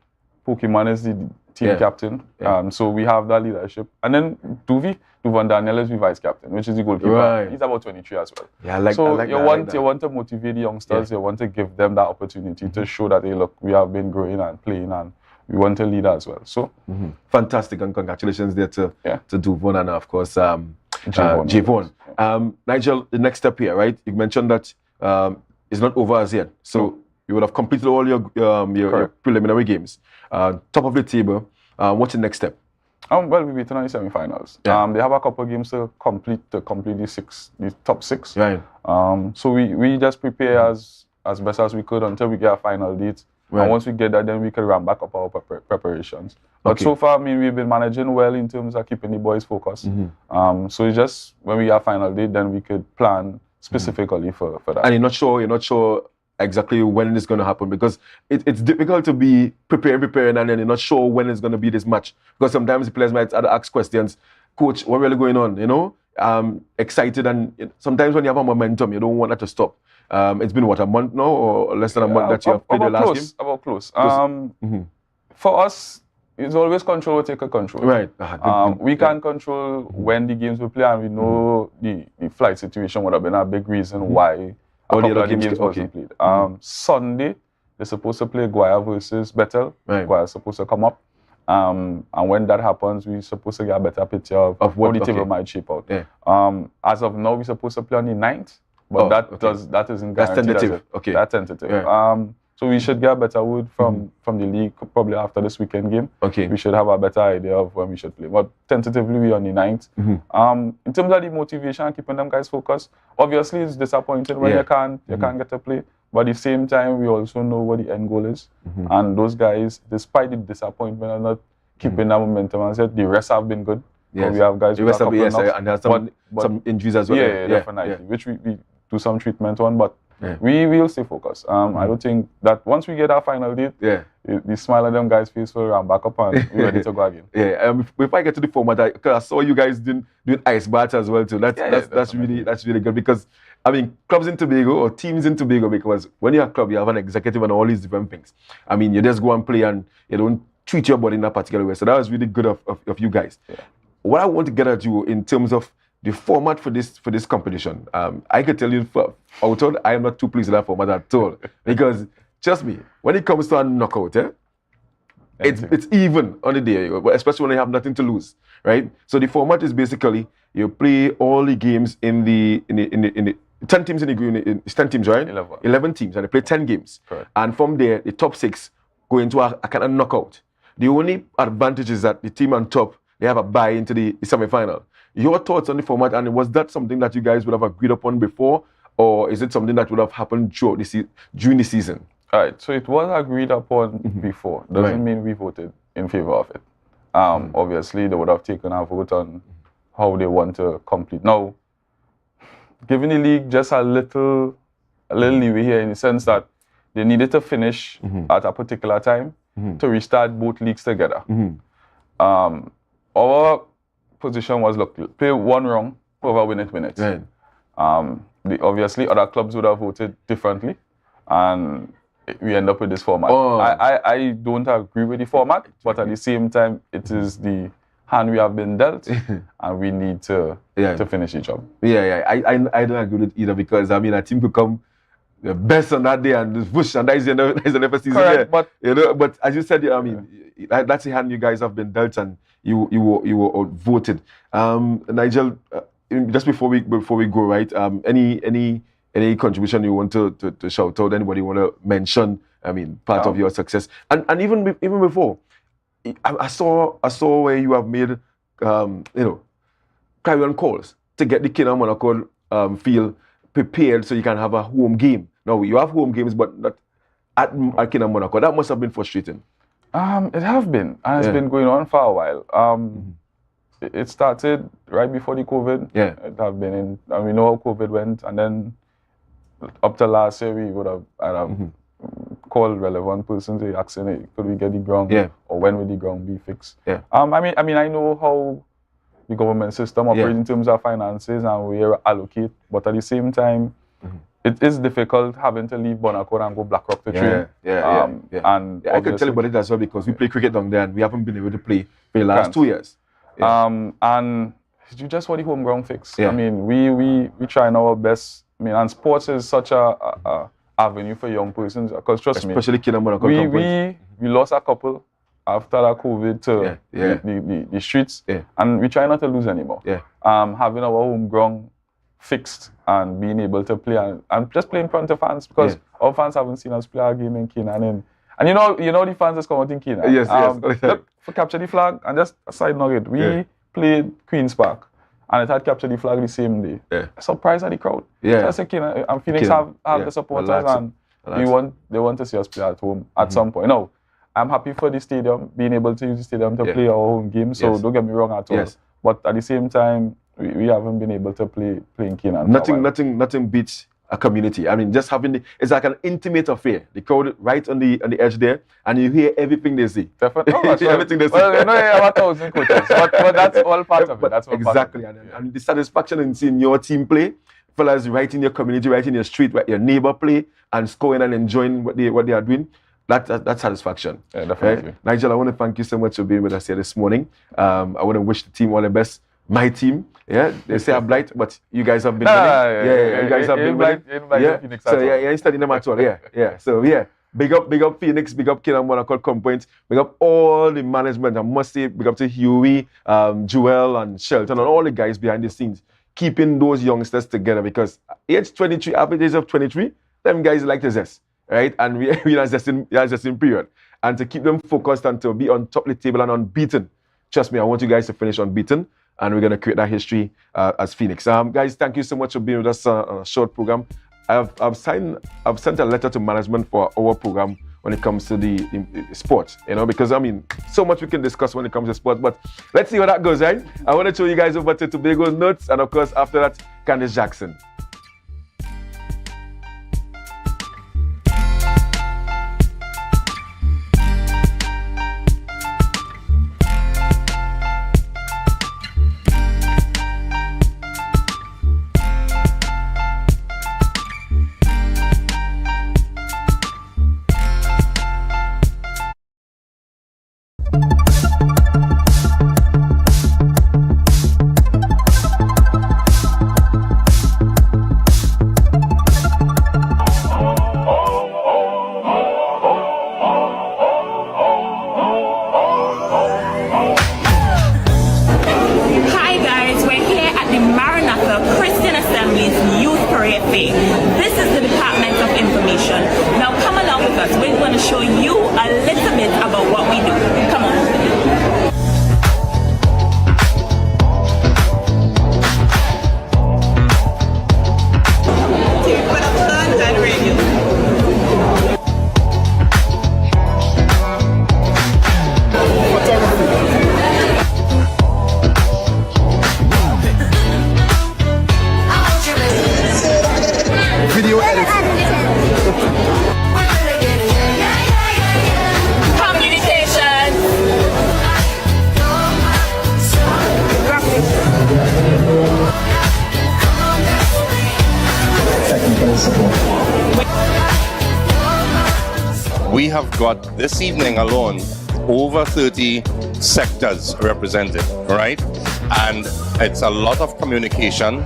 Pokemon is the team captain. So we have that leadership. And then Duvan Daniel is the vice captain, which is the goalkeeper. Right. He's about 23 as well. Yeah, I like so that. You want to motivate the youngsters. You want to give them that opportunity to show that, hey, look, we have been growing and playing, and we want to lead as well. So fantastic, and congratulations there to Duvon and of course Javon. Nigel, the next step here, right? You mentioned that it's not over as yet. So you would have completed all your preliminary games. Top of the table. What's the next step? Well, we beat them in the semi-finals. Yeah. They have a couple of games to complete the top 6. Right. So we just prepare as best as we could until we get a final date. Right. And once we get that, then we can ramp back up our preparations. But Okay. so far, I mean, we've been managing well in terms of keeping the boys focused. So it's just when we have final date, then we could plan specifically for that. And you're not sure exactly when it's going to happen, because it's difficult to be preparing and then you're not sure when it's going to be this match, because sometimes the players might ask questions, coach, what really going on, excited, and sometimes when you have a momentum, you don't want that to stop. It's been a month now or less than a month that you have played the last game? About close. For us, it's always control or take a control. Right. We can control when the games we play, and we know the flight situation would have been a big reason why a couple of the games wasn't played. Sunday, they're supposed to play Guaya versus Bethel. Right. Guaya's supposed to come up. And when that happens, we're supposed to get a better picture of what the table might shape out. Yeah. As of now, we're supposed to play on the 9th, but that isn't guaranteed. That's tentative. Okay. That's tentative. Yeah. So we should get a better word from the league probably after this weekend game. Okay. We should have a better idea of when we should play. But tentatively, we're on the 9th. In terms of the motivation and keeping them guys focused, obviously it's disappointing when you can't get to play. But at the same time, we also know what the end goal is. And those guys, despite the disappointment and not keeping that momentum, and said the rest have been good. Yes. We have guys the with rest a have couple been, knocks, and there's some injuries as well. Yeah, definitely. Which we do some treatment on, but we will stay focused. I don't think that once we get our final date, the smile on them guys' face will ramp back up and we're ready to go again. Yeah. Before I get to the format, because I saw you guys doing ice baths as well too. That's really good, because I mean, clubs in Tobago or teams in Tobago, because when you're a club, you have an executive and all these different things. I mean, you just go and play and you don't treat your body in a particular way. So that was really good of you guys. What I want to get at you in terms of the format for this competition, I can tell you out, I am not too pleased with that format at all, because trust me, when it comes to a knockout, it's even on the day, especially when you have nothing to lose, right? So the format is basically you play all the games in the 10 teams in the group, it's 10 teams, right? 11 teams, and they play 10 games. Correct. And from there, the top 6 go into a kind of knockout. The only advantage is that the team on top, they have a bye into the semi-final. Your thoughts on the format, and was that something that you guys would have agreed upon before, or is it something that would have happened during the season? All right, so it was agreed upon before. Doesn't mean we voted in favor of it. Obviously, they would have taken a vote on how they want to complete. Now, giving the league just a little leeway here, in the sense that they needed to finish at a particular time to restart both leagues together. Our position was, look, play one wrong, whoever win it. Right. Obviously, other clubs would have voted differently, and we end up with this format. I don't agree with the format, but at the same time, it is the hand we have been dealt, and we need to finish the job. I don't agree with it either, because I mean, a team could come the best on that day and just whoosh, and that is the end of the season. Correct, but as you said, I mean, that's the hand you guys have been dealt, and you were voted. Nigel, just before we go, right? Any contribution you want to shout out? Anybody you want to mention? I mean, part of your success, and even before, I saw where you have made carry-on calls to get the Kingdom Monaco feel prepared so you can have a home game. Now you have home games, but not at Kingdom Monaco. That must have been frustrating. It have been, and it's been going on for a while. It started right before the COVID. It have been and we know how COVID went, and then up to last year we would have called relevant persons asking, hey, could we get the ground, or when will the ground be fixed? I mean, I know how the government system operates in terms of finances and where allocate, but at the same time, it is difficult having to leave Bonaccord and go Blackrock to train. And I can tell you about it as well, because we play cricket down there and we haven't been able to play for the last 2 years. And you just want the home ground fix. I mean, we trying our best. I mean, and sports is such a avenue for young persons, because trust me, especially Kingdom Monaco. We lost a couple after that COVID to the streets, and we try not to lose anymore. Having our home ground fixed and being able to play and just play in front of fans, because our fans haven't seen us play a game in Canaan And you know the fans is coming out in Kenya. Yes. Look, for Capture the Flag, and just a side nugget, we played Queen's Park, and it had Capture the Flag the same day. Yeah. Surprised at the crowd. Yeah. So I said, Kenya, and Phoenix have the supporters, and they want to see us play at home at some point. Now, I'm happy for the stadium, being able to use the stadium to play our home game, so don't get me wrong at all. Yes. But at the same time, we haven't been able to play in Kenya. Nothing beats a community. I mean, just having it's like an intimate affair. The crowd right on the edge there, and you hear everything they say. Definitely. Everything they say. Well, you know, you have 1,000 coaches, but that's all part of it. That's all exactly. Part of it. And the satisfaction in seeing your team play, fellas right in your community, right in your street, where your neighbor play and scoring and enjoying what they are doing. That's satisfaction. Yeah, definitely. Right? Nigel, I want to thank you so much for being with us here this morning. I want to wish the team all the best. My team, they say I'm blight, but you guys have been winning. You guys have been winning. So you ain't studying them at all. So big up Phoenix, big up Kingdom Monaco Compoint, big up all the management. I must say, big up to Huey, Joel, and Shelton, and all the guys behind the scenes, keeping those youngsters together, because age 23, average age of 23, them guys like to zest, right? And we are zesting period. And to keep them focused and to be on top of the table and unbeaten. Trust me, I want you guys to finish unbeaten. And we're going to create that history as Phoenix. Guys, thank you so much for being with us on a short program. I've sent a letter to management for our program when it comes to the sports, because, I mean, so much we can discuss when it comes to sports, but let's see how that goes, right? I want to show you guys over to Tobago's Notes, and of course, after that, Candice Jackson. We have got this evening alone over 30 sectors represented, right? And it's a lot of communication,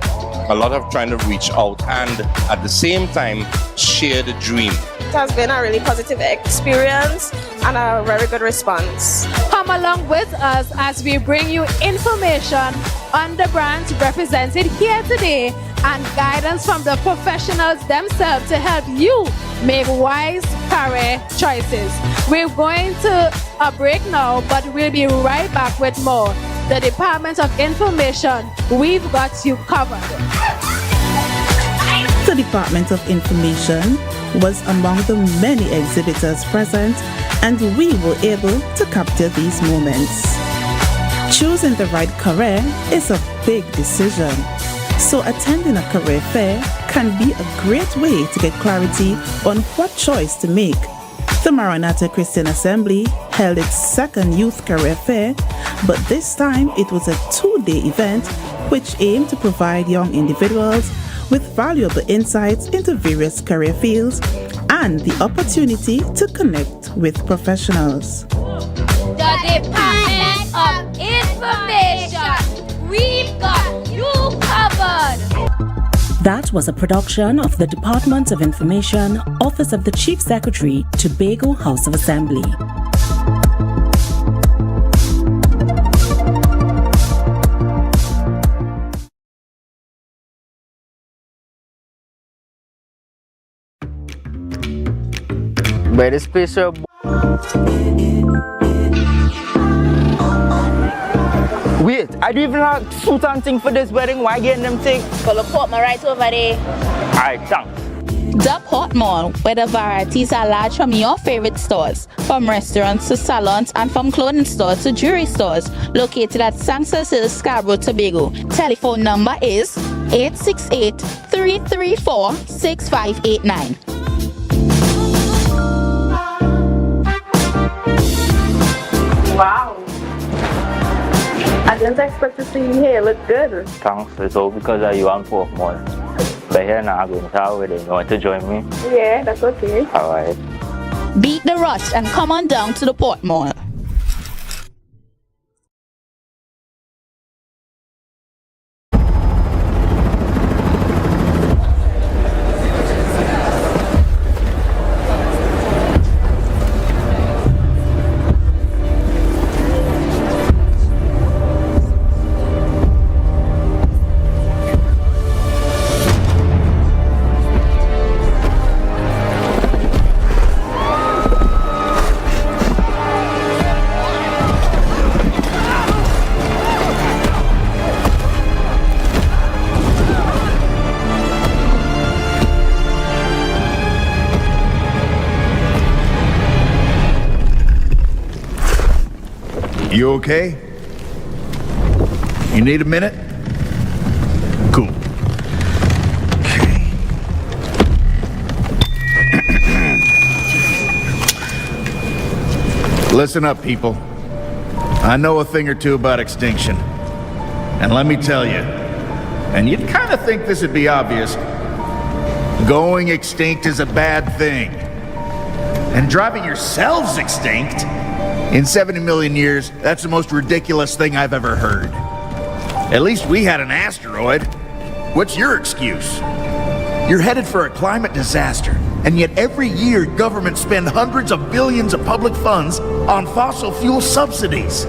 a lot of trying to reach out and at the same time share the dream. It has been a really positive experience and a very good response. Come along with us as we bring you information on the brands represented here today and guidance from the professionals themselves to help you make wise career choices. We're going to a break now, but we'll be right back with more. The Department of Information, we've got you covered. The Department of Information was among the many exhibitors present, and we were able to capture these moments. Choosing the right career is a big decision, so attending a career fair can be a great way to get clarity on what choice to make. The Maranatha Christian Assembly held its second youth career fair, but this time it was a 2-day event which aimed to provide young individuals with valuable insights into various career fields and the opportunity to connect with professionals. The Department of Information, we've got you covered. That was a production of the Department of Information, Office of the Chief Secretary, Tobago House of Assembly. By the space Wait, I don't even have suit and thing for this wedding. Why getting them thing? Well, look up my right over there. Alright, thanks. The Port Mall, where the varieties are large from your favorite stores, from restaurants to salons and from clothing stores to jewelry stores, located at Sanctus Hill, Scarborough, Tobago. Telephone number is 868-334-6589. Wow. I didn't expect to see you here. Look good. Thanks. It's all because of you and Port Mall. But here now, I'm going to have with it. You want to join me? Yeah, that's okay. Alright. Beat the rush and come on down to the Port Mall. You okay? You need a minute? Cool. Okay. Listen up, people. I know a thing or two about extinction. And let me tell you, and you'd kind of think this would be obvious, going extinct is a bad thing. And driving yourselves extinct? In 70 million years, that's the most ridiculous thing I've ever heard. At least we had an asteroid. What's your excuse? You're headed for a climate disaster, and yet every year governments spend hundreds of billions of public funds on fossil fuel subsidies.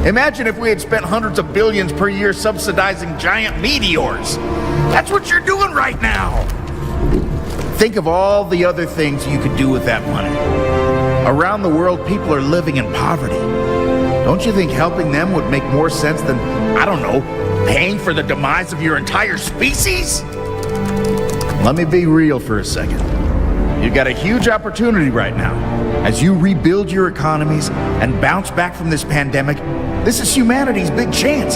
Imagine if we had spent hundreds of billions per year subsidizing giant meteors. That's what you're doing right now. Think of all the other things you could do with that money. Around the world, people are living in poverty. Don't you think helping them would make more sense than, I don't know, paying for the demise of your entire species? Let me be real for a second. You've got a huge opportunity right now. As you rebuild your economies and bounce back from this pandemic, this is humanity's big chance.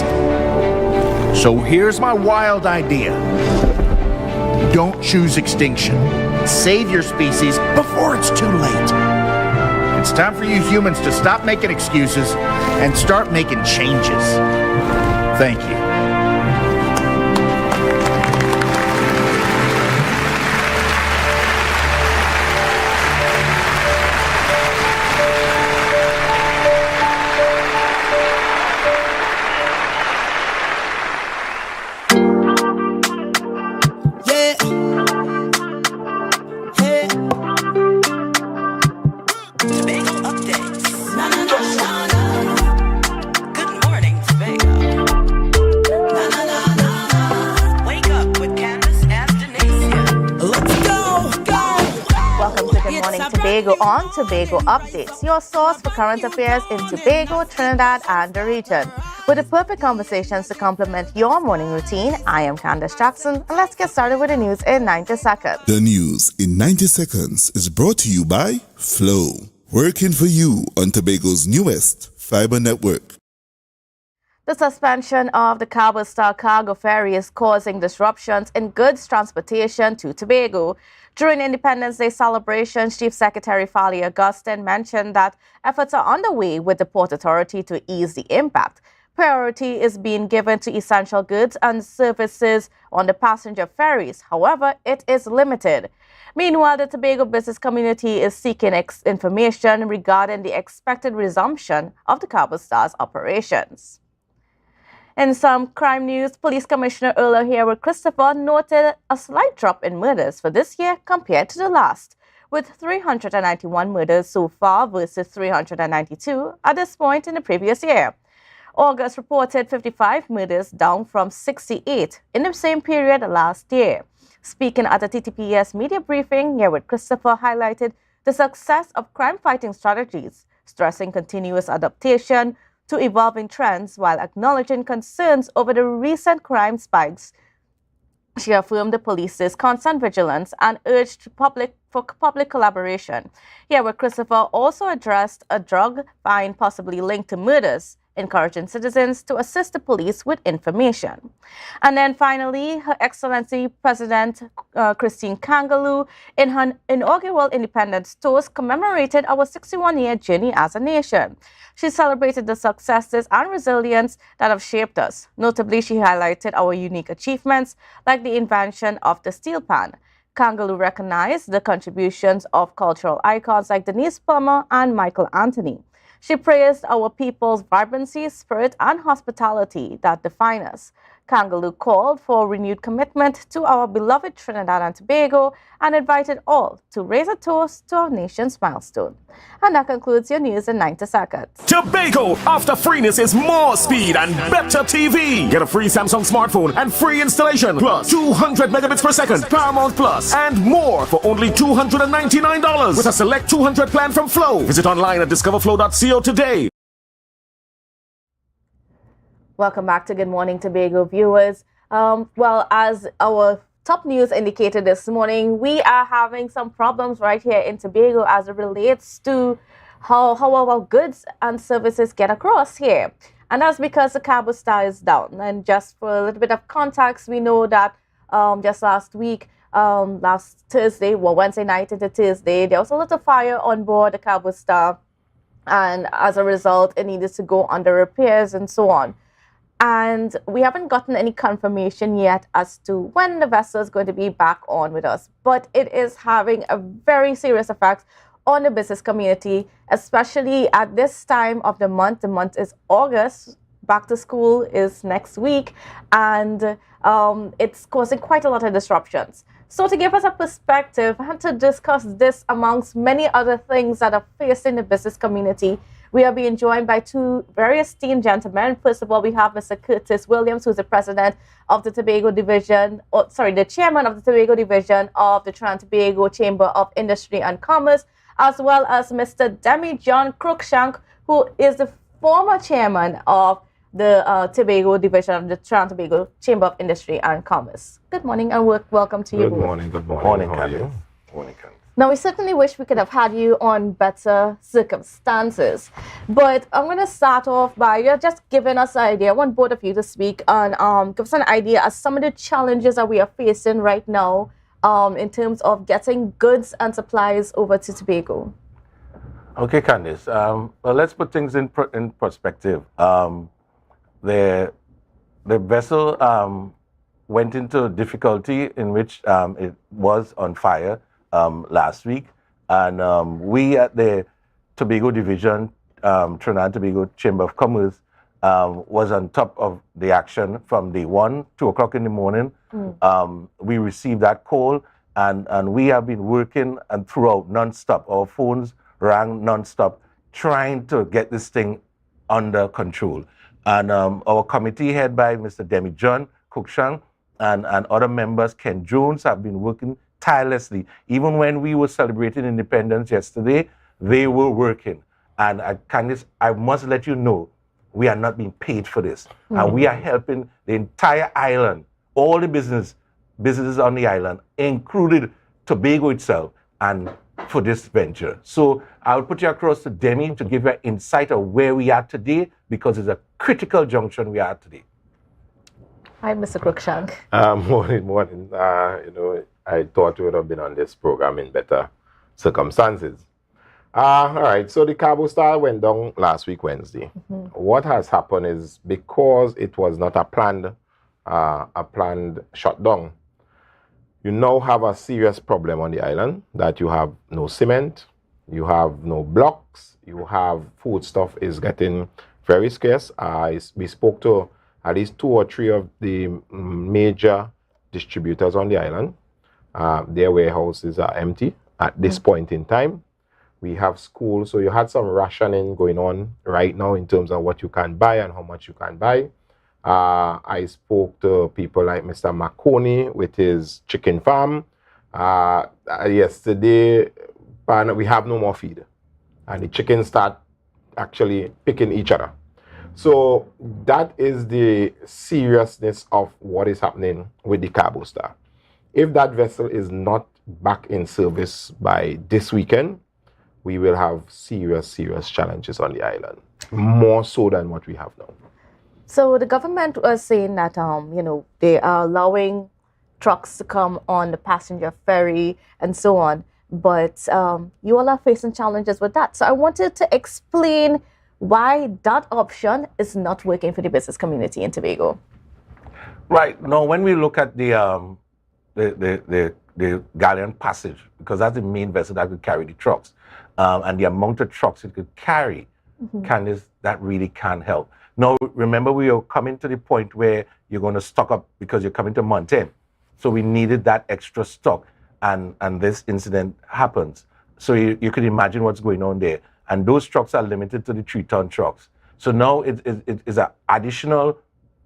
So here's my wild idea. Don't choose extinction. Save your species before it's too late. It's time for you humans to stop making excuses and start making changes. Thank you. Tobago on Tobago Updates, your source for current affairs in Tobago, Trinidad, and the region. With the perfect conversations to complement your morning routine, I am Candace Jackson, and let's get started with the news in 90 seconds. The news in 90 seconds is brought to you by Flow, working for you on Tobago's newest fiber network. The suspension of the Cabo Star cargo ferry is causing disruptions in goods transportation to Tobago. During Independence Day celebrations, Chief Secretary Fali Augustine mentioned that efforts are underway with the Port Authority to ease the impact. Priority is being given to essential goods and services on the passenger ferries. However, it is limited. Meanwhile, the Tobago business community is seeking information regarding the expected resumption of the Cabo Star's operations. In some crime news, Police Commissioner Earl Harewood Christopher noted a slight drop in murders for this year compared to the last, with 391 murders so far versus 392 at this point in the previous year. August reported 55 murders, down from 68 in the same period last year. Speaking at a TTPS media briefing, Harewood Christopher highlighted the success of crime-fighting strategies, stressing continuous adaptation to evolving trends while acknowledging concerns over the recent crime spikes. She affirmed the police's constant vigilance and urged public collaboration. Here, where Christopher also addressed a drug find possibly linked to murders, encouraging citizens to assist the police with information. And then finally, Her Excellency President Christine Kangaloo, in her inaugural Independence Toast, commemorated our 61-year journey as a nation. She celebrated the successes and resilience that have shaped us. Notably, she highlighted our unique achievements, like the invention of the steel pan. Kangaloo recognized the contributions of cultural icons like Denise Plummer and Michael Anthony. She praised our people's vibrancy, spirit, and hospitality that define us. Kangaloo called for renewed commitment to our beloved Trinidad and Tobago and invited all to raise a toast to our nation's milestone. And that concludes your news in 90 seconds. Tobago, after freeness is more speed and better TV. Get a free Samsung smartphone and free installation, plus 200 megabits per second, Paramount Plus, and more for only $299 with a select 200 plan from Flow. Visit online at discoverflow.co today. Welcome back to Good Morning Tobago viewers. Well, as our top news indicated this morning, we are having some problems right here in Tobago as it relates to how our goods and services get across here. And that's because the Cabo Star is down. And just for a little bit of context, we know that just last week, last Thursday, well, Wednesday night into Thursday, there was a little fire on board the Cabo Star. And as a result, it needed to go under repairs and so on. And we haven't gotten any confirmation yet as to when the vessel is going to be back on with us. But it is having a very serious effect on the business community, especially at this time of the month. The month is August. Back to school is next week. And it's causing quite a lot of disruptions. So to give us a perspective and to discuss this amongst many other things that are facing the business community, we are being joined by two very esteemed gentlemen. First of all, we have Mr. Curtis Williams, who's the president of the Tobago Division, the chairman of the Tobago Division of the Tobago Chamber of Industry and Commerce, as well as Mr. Demi John Cruikshank, who is the former chairman of the Tobago Division of the Tobago Chamber of Industry and Commerce. Good morning and welcome to you. Good morning. Good morning. How are you? Morning, Candy. Now, we certainly wish we could have had you on better circumstances. But I'm going to start off by just giving us an idea. I want both of you to speak and give us an idea of some of the challenges that we are facing right now in terms of getting goods and supplies over to Tobago. Okay, Candice. Well, let's put things in perspective. The vessel went into difficulty in which it was on fire last week, and we at the Tobago Division, Trinidad and Tobago Chamber of Commerce, was on top of the action from day one, 2 o'clock in the morning. We received that call, and we have been working and throughout non-stop. Our phones rang non-stop, trying to get this thing under control. And our committee head by Mr. Demi John Cruikshank and other members, Ken Jones, have been working tirelessly. Even when we were celebrating independence yesterday, they were working. And Candice, I must let you know, we are not being paid for this. And we are helping the entire island, all the businesses on the island, included Tobago itself, and for this venture. So I'll put you across to Demi to give you an insight of where we are today, because it's a critical junction we are at today. Hi, Mr. Cruikshank. Morning. I thought we would have been on this program in better circumstances. All right, so the Cabo Star went down last week, Wednesday. What has happened is, because it was not a planned shutdown, you now have a serious problem on the island, that you have no cement, you have no blocks, you have food stuff is getting very scarce. We spoke to at least 2 or 3 of the major distributors on the island. Their warehouses are empty at this point in time. We have schools, so you had some rationing going on right now in terms of what you can buy and how much you can buy. I spoke to people like Mr. Marconi with his chicken farm. Yesterday, and we have no more feed. And the chickens start actually picking each other. So that is the seriousness of what is happening with the Cabo Star. If that vessel is not back in service by this weekend, we will have serious challenges on the island, more so than what we have now. So the government was saying that, they are allowing trucks to come on the passenger ferry and so on, but you all are facing challenges with that. So I wanted to explain why that option is not working for the business community in Tobago. Right. Now, when we look at the galleon passage, because that's the main vessel that could carry the trucks, and the amount of trucks it could carry, Candice, that really can help. Now, remember, we are coming to the point where you're going to stock up because you're coming to month end. So we needed that extra stock, and this incident happens. So you could imagine what's going on there. And those trucks are limited to the 3-ton trucks. So now it is an additional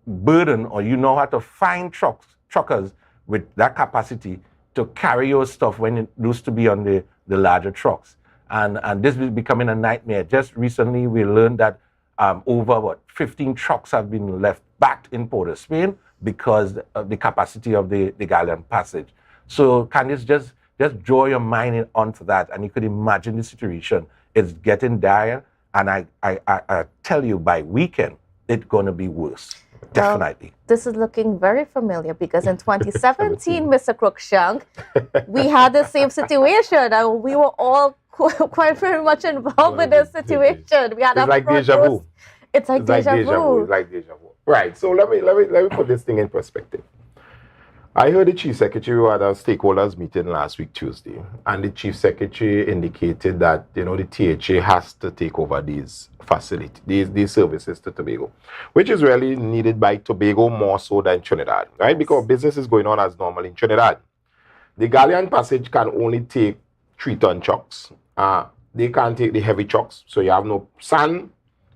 burden, or you know how to find truckers with that capacity to carry your stuff when it used to be on the larger trucks. And this is becoming a nightmare. Just recently, we learned that over 15 trucks have been left back in Port of Spain because of the capacity of the galleon passage. So Candice, just draw your mind onto that, and you could imagine the situation. It's getting dire, and I tell you, by weekend, it's going to be worse. Definitely. This is looking very familiar because in 2017, Mr. Cruikshank, we had the same situation. We were all quite very much involved with this situation. We had it's like deja vu. It's like deja vu. It's like deja vu. Right. So let me put this thing in perspective. I heard the Chief Secretary had a stakeholders meeting last week, Tuesday, and the Chief Secretary indicated that, the THA has to take over these facilities, these services to Tobago, which is really needed by Tobago more so than Trinidad, right? Because business is going on as normal in Trinidad. The galleon passage can only take 3-ton trucks. They can't take the heavy trucks, so you have no sand,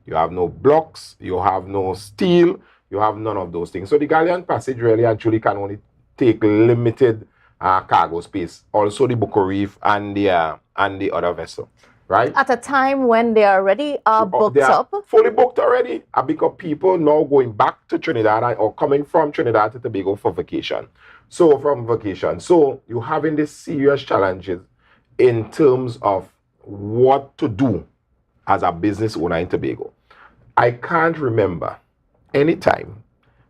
you have no blocks, you have no steel, you have none of those things. So the galleon passage really actually can only take limited cargo space. Also the Bucco Reef and the other vessel, right? At a time when they are already booked up. Fully booked already. Because people now going back to Trinidad or coming from Trinidad to Tobago for vacation. So you're having these serious challenges in terms of what to do as a business owner in Tobago. I can't remember any time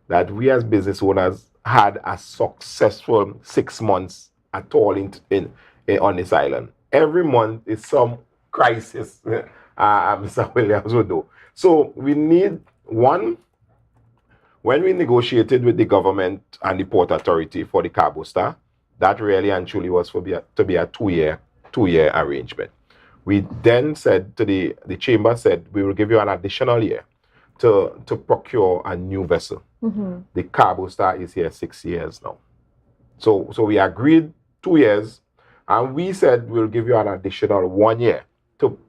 that we as business owners had a successful 6 months at all on this island. Every month is some crisis, Mr. Williams would know. So we need one. When we negotiated with the government and the Port Authority for the Cabo Star, that really and truly was to be a two-year arrangement. We then said to the chamber said we will give you an additional year to procure a new vessel. The Cabo Star is here 6 years now. So we agreed 2 years, and we said we'll give you an additional 1 year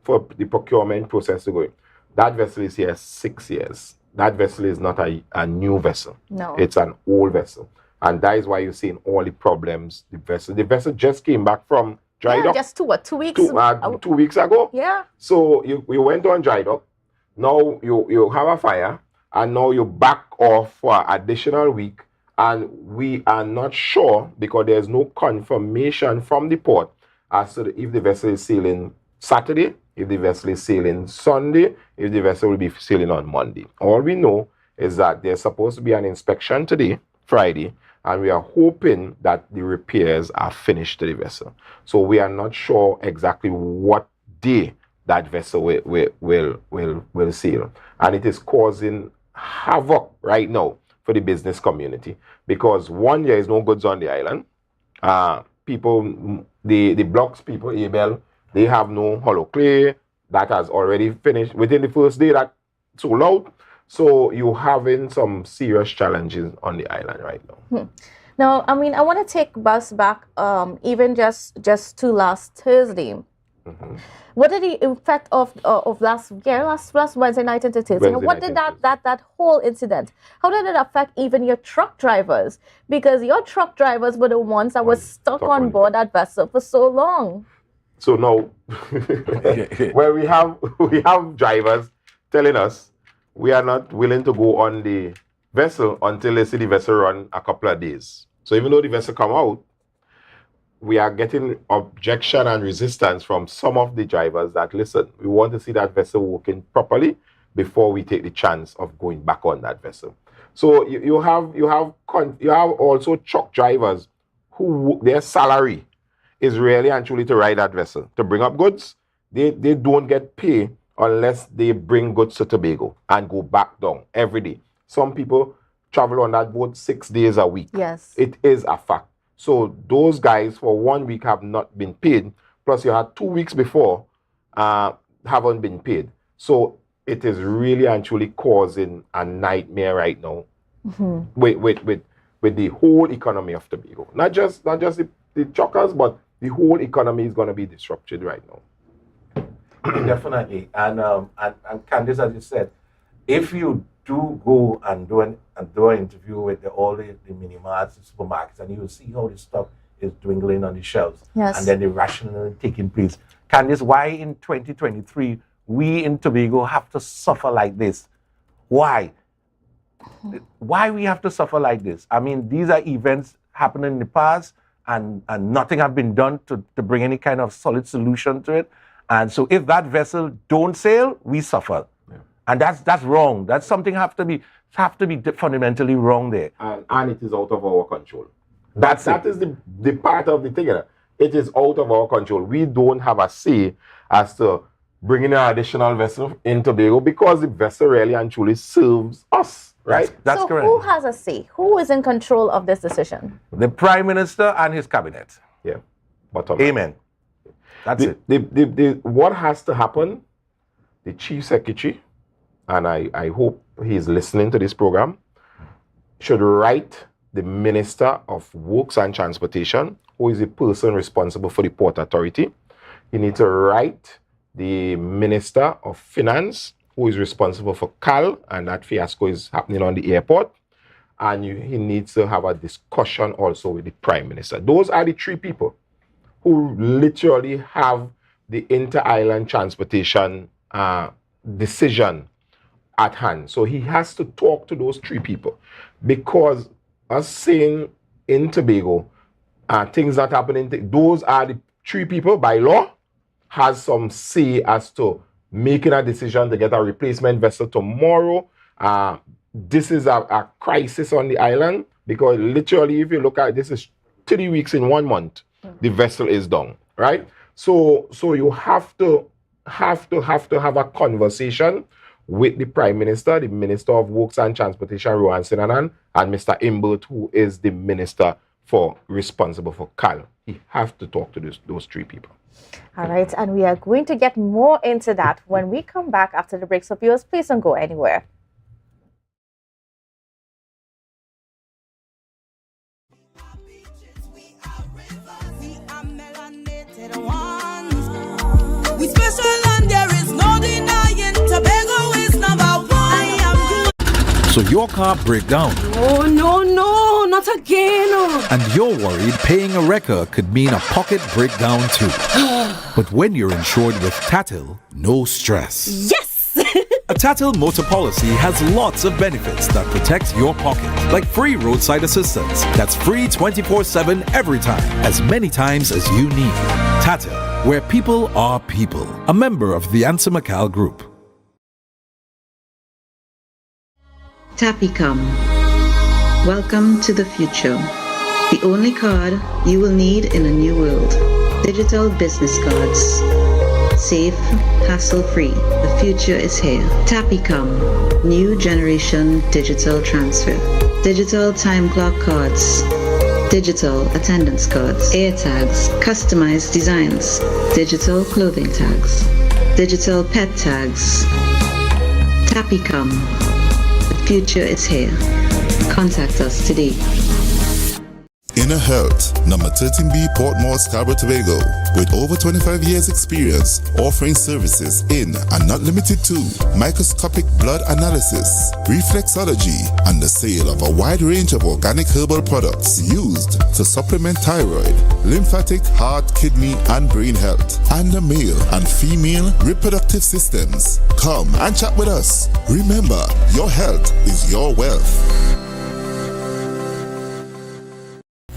for the procurement process to go in. That vessel is here 6 years. That vessel is not a new vessel. No. It's an old vessel. And that is why you're seeing all the problems. The vessel just came back from dry dock. Just 2 weeks? 2 weeks ago. Yeah. So you went on dry dock. Now you have a fire, and now you're back off for an additional week, and we are not sure because there's no confirmation from the port as to if the vessel is sailing Saturday, if the vessel is sailing Sunday, if the vessel will be sailing on Monday. All we know is that there's supposed to be an inspection today, Friday, and we are hoping that the repairs are finished to the vessel. So we are not sure exactly what day that vessel will sail. And it is causing havoc right now for the business community because 1 year is no goods on the island. People, the blocks people, Abel, they have no hollow clay that has already finished within the first day that sold out. So you're having some serious challenges on the island right now. Now, I mean, I want to take us back even just to last Thursday. What did the effect of last Wednesday night into Thursday? What did that whole incident? How did it affect even your truck drivers? Because your truck drivers were the ones that were stuck on board that vessel for so long. So now, where we have drivers telling us we are not willing to go on the vessel until they see the vessel run a couple of days. So even though the vessel come out, we are getting objection and resistance from some of the drivers that, listen, we want to see that vessel working properly before we take the chance of going back on that vessel. So you have also truck drivers who their salary is really and truly to ride that vessel, to bring up goods. They don't get paid unless they bring goods to Tobago and go back down every day. Some people travel on that boat 6 days a week. Yes. It is a fact. So those guys for 1 week have not been paid. Plus you had 2 weeks before haven't been paid. So it is really and truly causing a nightmare right now with the whole economy of Tobago. Not just the truckers, but the whole economy is going to be disrupted right now. Definitely. And Candice, as you said, if you do go and do an interview with all the mini marts, the supermarkets, and you will see how the stock is dwindling on the shelves. Yes. And then the rationing taking place. Candice, why in 2023 we in Tobago have to suffer like this? Why? Why we have to suffer like this? I mean, these are events happening in the past, and nothing have been done to bring any kind of solid solution to it. And so if that vessel don't sail, we suffer. Yeah. And that's wrong. That's something have to be fundamentally wrong there. And it is out of our control. That is the part of the thing. It is out of our control. We don't have a say as to bringing an additional vessel in Tobago because the vessel really and truly serves us, right? That's correct. Who has a say? Who is in control of this decision? The Prime Minister and his cabinet. Yeah. Amen. That's it. What has to happen, the Chief Secretary, and I hope he's listening to this program, should write the Minister of Works and Transportation, who is the person responsible for the Port Authority. He needs to write the Minister of Finance, who is responsible for CAL, and that fiasco is happening on the airport. And he needs to have a discussion also with the Prime Minister. Those are the three people who literally have the inter-island transportation decision at hand. So he has to talk to those three people, because us saying in Tobago, things that happen in those are the three people by law has some say as to making a decision to get a replacement vessel tomorrow. This is a crisis on the island, because literally if you look at this is 3 weeks in 1 month, the vessel is down, right? So you have to have a conversation with the Prime Minister, the Minister of Works and Transportation, Rohan Sinanan, and Mr. Imbert, who is the Minister responsible for CAL. He have to talk to those three people. All right, and we are going to get more into that when we come back after the break. So viewers, please don't go anywhere. We special and there is no denying Tobago is #1. So your car break down. Oh, no, not again. And you're worried paying a wrecker could mean a pocket breakdown too. But when you're insured with Tatil, no stress. Yes! A Tatil motor policy has lots of benefits that protect your pocket, like free roadside assistance. That's free 24/7 every time, as many times as you need. Tatil, where people are people. A member of the Ansa McCall Group. Tapicom. Welcome to the future. The only card you will need in a new world. Digital business cards. Safe, hassle-free. The future is here. Tapicom. New generation digital transfer. Digital time clock cards. Digital attendance cards. Air tags. Customized designs. Digital clothing tags. Digital pet tags. Tapicom. The future is here. Contact us today. In Inner Health, number 13B Portmore, Scarborough, Tobago, with over 25 years experience offering services in and not limited to microscopic blood analysis, reflexology, and the sale of a wide range of organic herbal products used to supplement thyroid, lymphatic, heart, kidney, and brain health, and the male and female reproductive systems. Come and chat with us. Remember, your health is your wealth.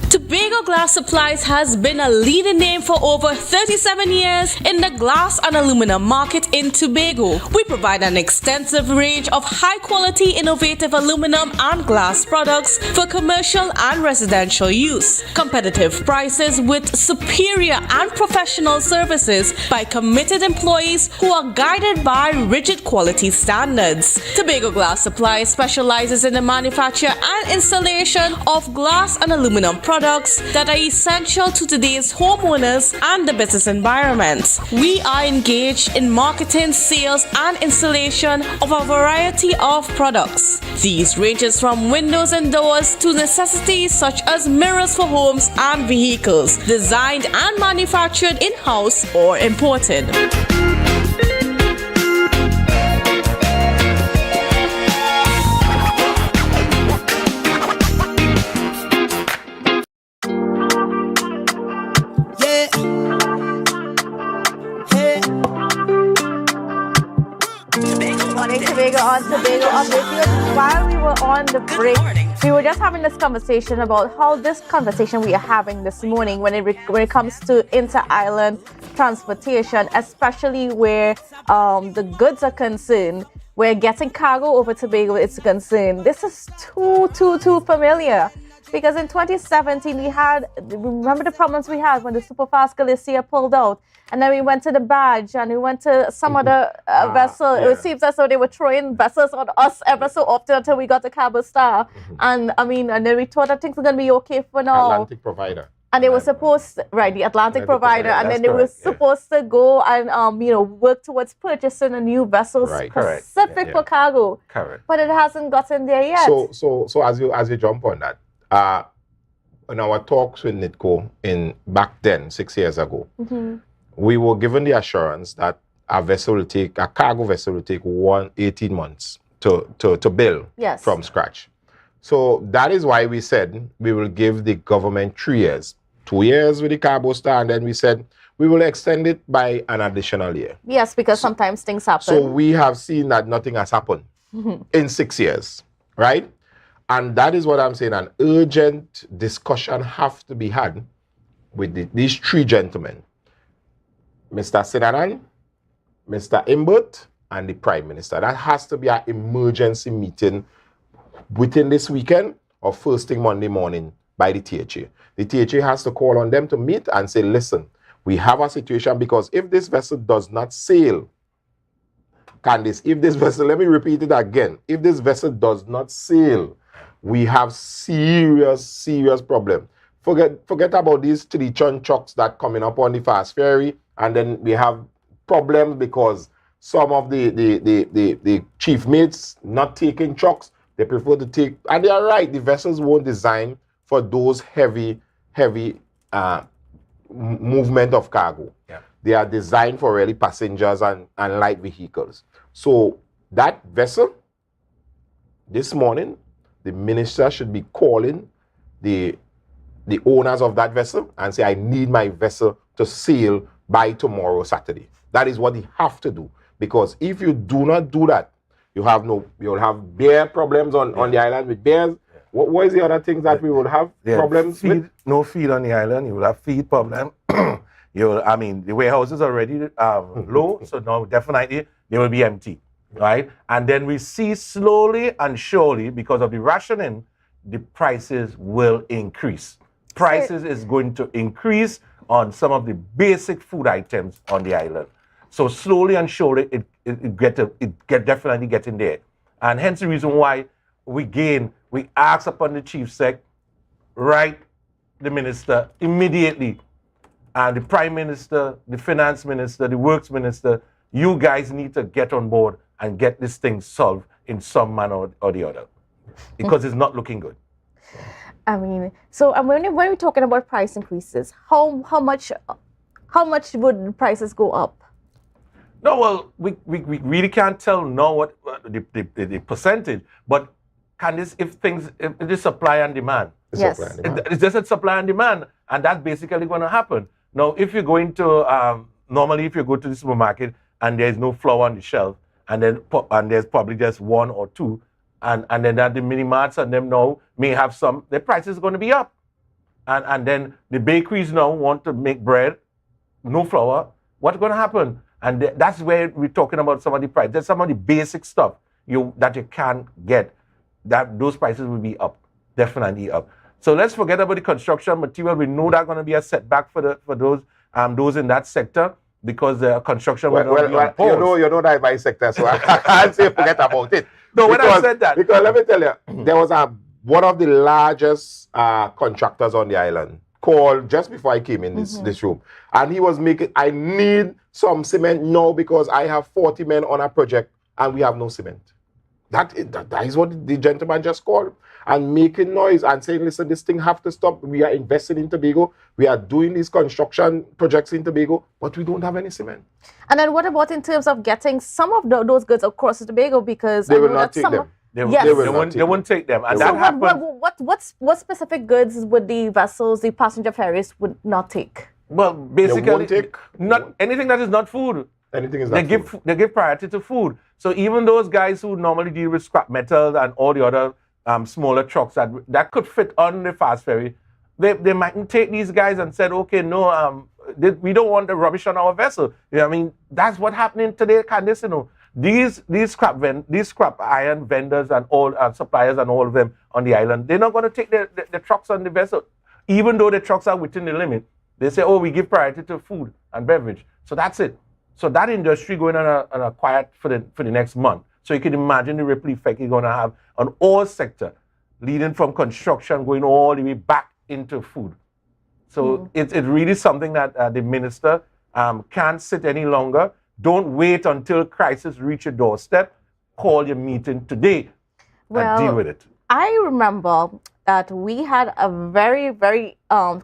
Tobago Glass Supplies has been a leading name for over 37 years in the glass and aluminum market in Tobago. We provide an extensive range of high-quality, innovative aluminum and glass products for commercial and residential use. Competitive prices with superior and professional services by committed employees who are guided by rigid quality standards. Tobago Glass Supplies specializes in the manufacture and installation of glass and aluminum products that are essential to today's homeowners and the business environment. We are engaged in marketing, sales, and installation of a variety of products. These ranges from windows and doors to necessities such as mirrors for homes and vehicles, designed and manufactured in-house or imported. Tobago update. While we were on the break, we were just having this conversation about how this conversation we are having this morning when it comes to inter-island transportation, especially where the goods are concerned, where getting cargo over Tobago is concerned. This is too familiar. Because in 2017, we had, remember the problems we had when the Superfast Galicia pulled out? And then we went to the Badge and we went to some other vessel. Yeah. It seems as though they were throwing vessels on us ever so often until we got the Cabo Star. And and then we thought that things were going to be okay for now. Atlantic provider. And they were supposed to, the Atlantic provider. And then they were supposed to go and, work towards purchasing a new vessel specific for cargo. Correct. But it hasn't gotten there yet. So as you jump on that, in our talks with NITCO back then, 6 years ago, we were given the assurance that a cargo vessel will take 18 months to build from scratch. So that is why we said we will give the government 3 years, 2 years with the Cabo Star, and then we said we will extend it by an additional year. Yes, because sometimes things happen. So we have seen that nothing has happened in 6 years, right? And that is what I'm saying. An urgent discussion have to be had with these three gentlemen, Mr. Sinanan, Mr. Imbert, and the Prime Minister. That has to be an emergency meeting within this weekend or first thing Monday morning by the THA. The THA has to call on them to meet and say, listen, we have a situation because if this vessel does not sail, Candice, if this vessel, let me repeat it again, if this vessel does not sail, we have serious problem. Forget about these 3-ton trucks that coming up on the fast ferry, and then we have problems because some of the chief mates not taking trucks. They prefer to take, and they are right, the vessels weren't designed for those heavy movement of cargo. Yeah. They are designed for really passengers and light vehicles. So that vessel, this morning, the minister should be calling the owners of that vessel and say, I need my vessel to sail by tomorrow, Saturday. That is what they have to do. Because if you do not do that, you'll have bear problems on the island with bears. What is the other things that we will have problems with? No feed on the island. You will have feed problem. The warehouse is already low, so now definitely they will be empty, right? And then we see slowly and surely, because of the rationing, the prices will increase. Prices is going to increase on some of the basic food items on the island. So slowly and surely, it definitely getting there. And hence the reason why we ask upon the chief sec, write the minister immediately, and the prime minister, the finance minister, the works minister, you guys need to get on board and get this thing solved in some manner or the other, because it's not looking good. I mean, so when we're talking about price increases, how much would prices go up? No, well, we really can't tell now what the percentage, but Candice, if it is supply and demand. Yes. It's just a supply and demand, and that's basically going to happen. Now, if you're going to, normally if you go to the supermarket and there's no flour on the shelf, and there's probably just one or two, and then at the mini marts and them now may have some, the price is going to be up. And then the bakeries now want to make bread, no flour. What's going to happen? And that's where we're talking about some of the price. There's some of the basic stuff that you can't get. That those prices will be up, definitely up. So let's forget about the construction material. We know that's going to be a setback for those in that sector because the construction will not be on pause. You know that my sector, so I can't say forget about it. No, when I said that, because let me tell you, there was one of the largest contractors on the island called just before I came in this room, and he was making. I need some cement now because I have 40 men on a project and we have no cement. That is what the gentleman just called, and making noise and saying, listen, this thing have to stop. We are investing in Tobago. We are doing these construction projects in Tobago, but we don't have any cement. And then what about in terms of getting some of those goods across to Tobago? Because they will not take them. They won't take them. And so that happened. What specific goods would the vessels, the passenger ferries, would not take? Well, basically, not anything that is not food. Anything is not food. They give priority to food. So even those guys who normally deal with scrap metal and all the other smaller trucks that could fit on the fast ferry, they mightn't take these guys and said, okay, no, we don't want the rubbish on our vessel. You know, I mean, that's what's happening today, Candice. You know, these scrap iron vendors and all suppliers and all of them on the island, they're not going to take the trucks on the vessel, even though the trucks are within the limit. They say, oh, we give priority to food and beverage. So that's it. So that industry going on a quiet for the next month. So you can imagine the ripple effect you're going to have on all sector, leading from construction going all the way back into food. So it's really something that the minister can't sit any longer. Don't wait until crisis reach your doorstep. Call your meeting today and deal with it. I remember that we had a very, very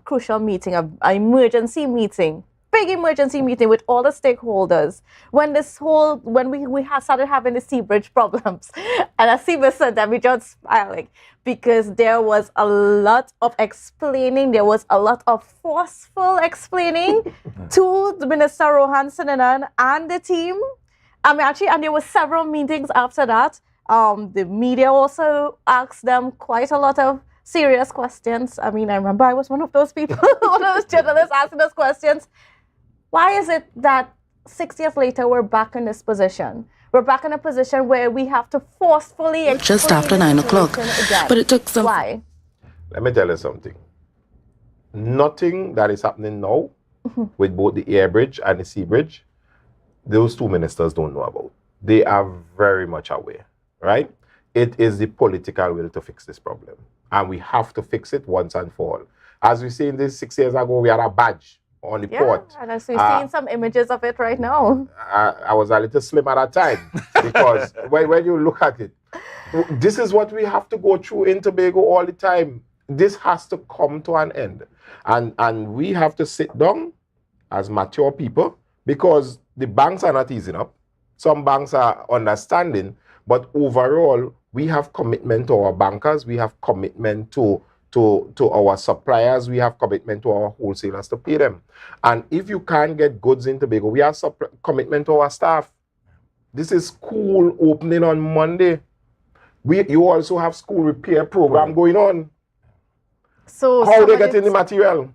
crucial meeting, an emergency meeting. Big emergency meeting with all the stakeholders when we started having the sea bridge problems. And as Siva said that, we just smiling because there was a lot of explaining, there was a lot of forceful explaining to the Minister Rohan Sinanan and the team. And there were several meetings after that. The media also asked them quite a lot of serious questions. I mean, I remember I was one of those people, one of those journalists asking us questions. Why is it that 6 years later we're back in this position? We're back in a position where we have to forcefully explain just after 9 o'clock. But it took some. Why? Let me tell you something. Nothing that is happening now with both the air bridge and the sea bridge, those two ministers don't know about. They are very much aware, right? It is the political will to fix this problem. And we have to fix it once and for all. As we seen this 6 years ago, we had a badge on the port. And as we've seen some images of it right now. I was a little slim at that time because when you look at it, this is what we have to go through in Tobago all the time. This has to come to an end. And we have to sit down as mature people because the banks are not easing up. Some banks are understanding, but overall, we have commitment to our bankers, we have commitment to our suppliers, we have commitment to our wholesalers to pay them. And if you can't get goods in Tobago, we have commitment to our staff. This is school opening on Monday. You also have school repair program going on. So how they getting the material?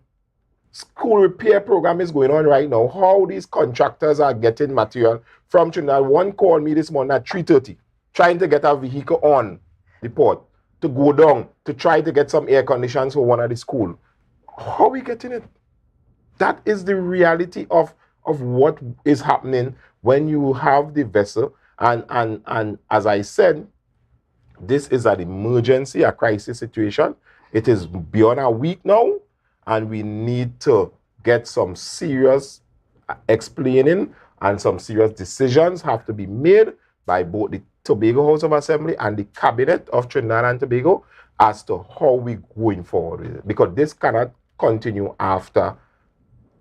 School repair program is going on right now. How these contractors are getting material from Trinidad. One called me this morning at 3:30, trying to get a vehicle on the port to go down to try to get some air conditions for one of the school. How are we getting it? That is the reality of what is happening when you have the vessel. And as I said, this is an emergency, a crisis situation. It is beyond a week now, and we need to get some serious explaining and some serious decisions have to be made by both the Tobago House of Assembly and the Cabinet of Trinidad and Tobago as to how we going forward with it. Because this cannot continue after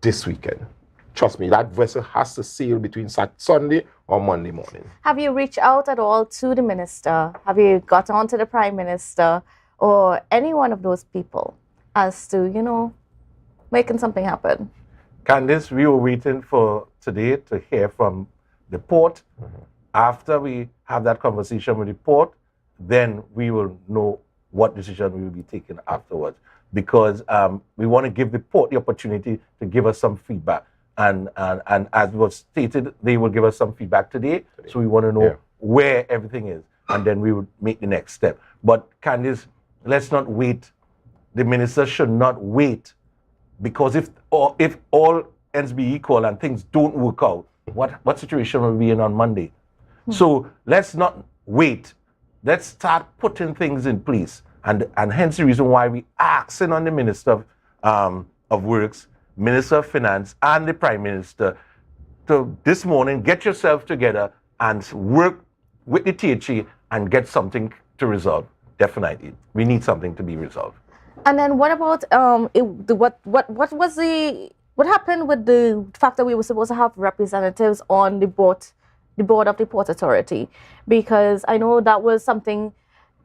this weekend. Trust me, that vessel has to sail between Sunday or Monday morning. Have you reached out at all to the minister? Have you got on to the Prime Minister or any one of those people as to, you know, making something happen? Candice, we were waiting for today to hear from the port. After we have that conversation with the port, then we will know what decision we will be taking afterwards. Because we want to give the port the opportunity to give us some feedback. And as was stated, they will give us some feedback today. So we want to know where everything is. And then we would make the next step. But Candice, let's not wait. The minister should not wait. Because if all ends be equal and things don't work out, what situation will we be in on Monday? So let's not wait. Let's start putting things in place. And hence the reason why we asking on the Minister of Works, Minister of Finance, and the Prime Minister to this morning get yourself together and work with the THA and get something to resolve. Definitely. We need something to be resolved. And then what about what happened with the fact that we were supposed to have representatives on the board of the Port Authority? Because I know that was something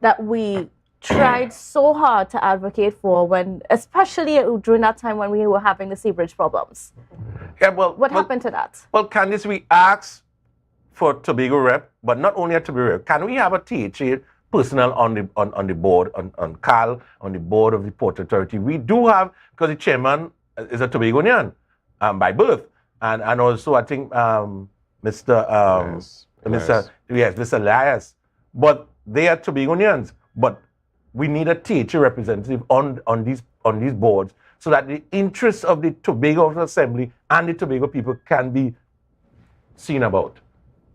that we tried so hard to advocate for, especially during that time when we were having the seabridge problems. Yeah, well, what happened to that? Well, Candice, we asked for Tobago rep, but not only a Tobago rep. Can we have a THA personnel on the board, on CAL, on the board of the Port Authority? We do have, because the chairman is a Tobagonian by birth, and also I think Mr. Elias, but they are Tobagonians. But we need a THA representative on these boards so that the interests of the Tobago Assembly and the Tobago people can be seen about.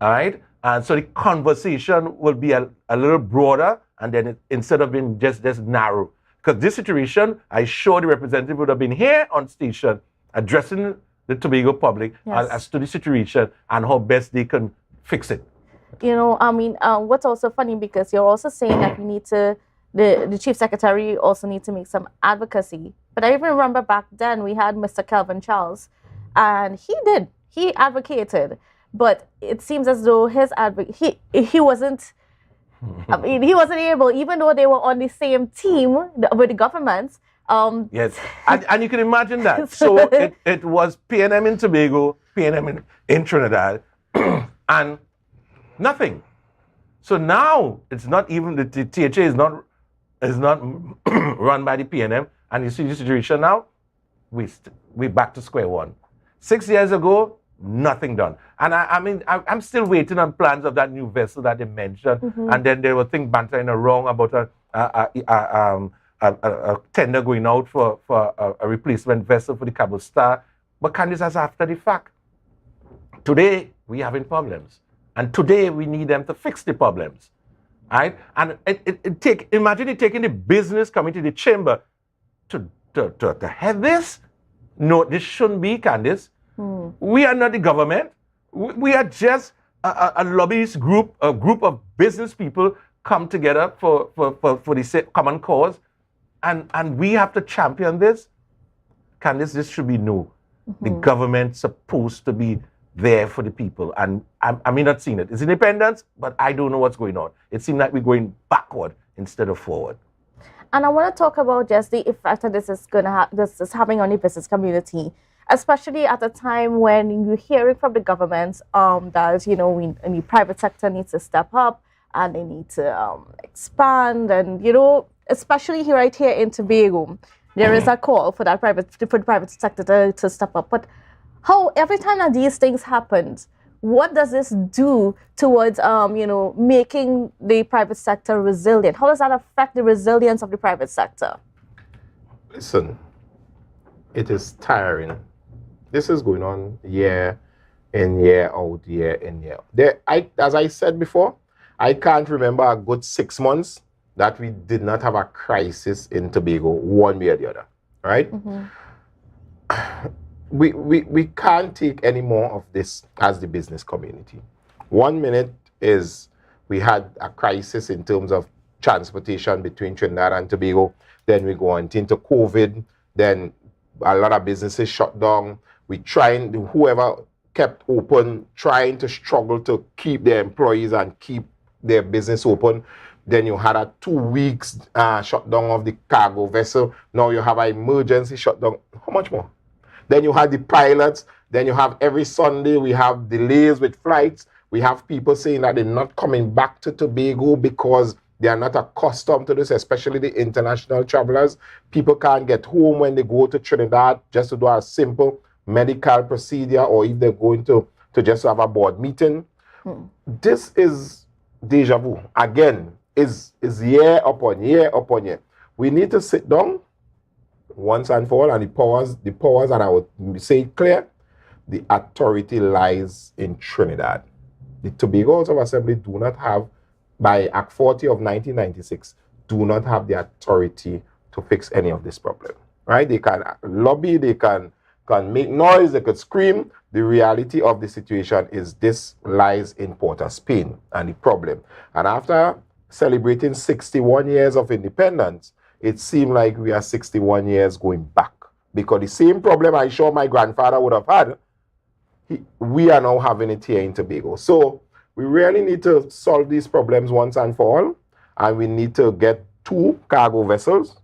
All right? And so the conversation will be a little broader, and then instead of being just narrow. Because this situation, I sure the representative would have been here on station addressing the Tobago public as to the situation and how best they can fix it. You know, I mean, what's also funny, because you're also saying that we need to, the Chief Secretary also needs to make some advocacy. But I even remember back then we had Mr. Kelvin Charles, and he advocated. But it seems as though he wasn't, I mean, he wasn't able, even though they were on the same team with the government. Yes, and you can imagine that. So it was PNM in Tobago, PNM in Trinidad, and nothing. So now it's not even, the THA is not run by the PNM, and you see the situation now, we're back to square one. 6 years ago, nothing done. And I mean, I'm still waiting on plans of that new vessel that they mentioned. And then there were things bantering around about a tender going out for a replacement vessel for the Cabo Star. But Candice, that's after the fact. Today, we're having problems. And today, we need them to fix the problems. Right? And imagine it taking the business coming to the chamber to have this. No, this shouldn't be, Candice. We are not the government. We are just a lobbyist group, a group of business people come together for the common cause, and we have to champion this. Candice, this should be new. The government's supposed to be there for the people, and I may not seen it. It's independence, but I don't know what's going on. It seems like we're going backward instead of forward. And I want to talk about just the effect that this is having on the business community, especially at a time when you're hearing from the government that, you know, the private sector needs to step up and they need to expand. And, you know, especially right here in Tobago, there is a call for the private sector to step up. But how, every time that these things happen, what does this do towards, you know, making the private sector resilient? How does that affect the resilience of the private sector? Listen, it is tiring. This is going on year in, year out, year in, year out. As I said before, I can't remember a good 6 months that we did not have a crisis in Tobago, one way or the other, right? We can't take any more of this as the business community. 1 minute is we had a crisis in terms of transportation between Trinidad and Tobago. Then we go on into COVID. Then a lot of businesses shut down. We trying, whoever kept open, trying to struggle to keep their employees and keep their business open. Then you had a 2 weeks shutdown of the cargo vessel. Now you have an emergency shutdown. How much more? Then you had the pilots. Then you have every Sunday we have delays with flights. We have people saying that they're not coming back to Tobago because they are not accustomed to this, especially the international travelers. People can't get home when they go to Trinidad just to do a simple medical procedure, or if they're going to just have a board meeting. This is deja vu. Again, is year upon year upon year. We need to sit down once and for all, and the powers, and I would say it clear, the authority lies in Trinidad. The Tobago House of Assembly do not have, by Act 40 of 1996, do not have the authority to fix any of this problem, right? They can lobby, they can make noise, they could scream. The reality of the situation is this lies in Port-of-Spain and the problem. And after celebrating 61 years of independence, it seemed like we are 61 years going back. Because the same problem I'm sure my grandfather would have had, we are now having it here in Tobago. So we really need to solve these problems once and for all. And we need to get 2 cargo vessels,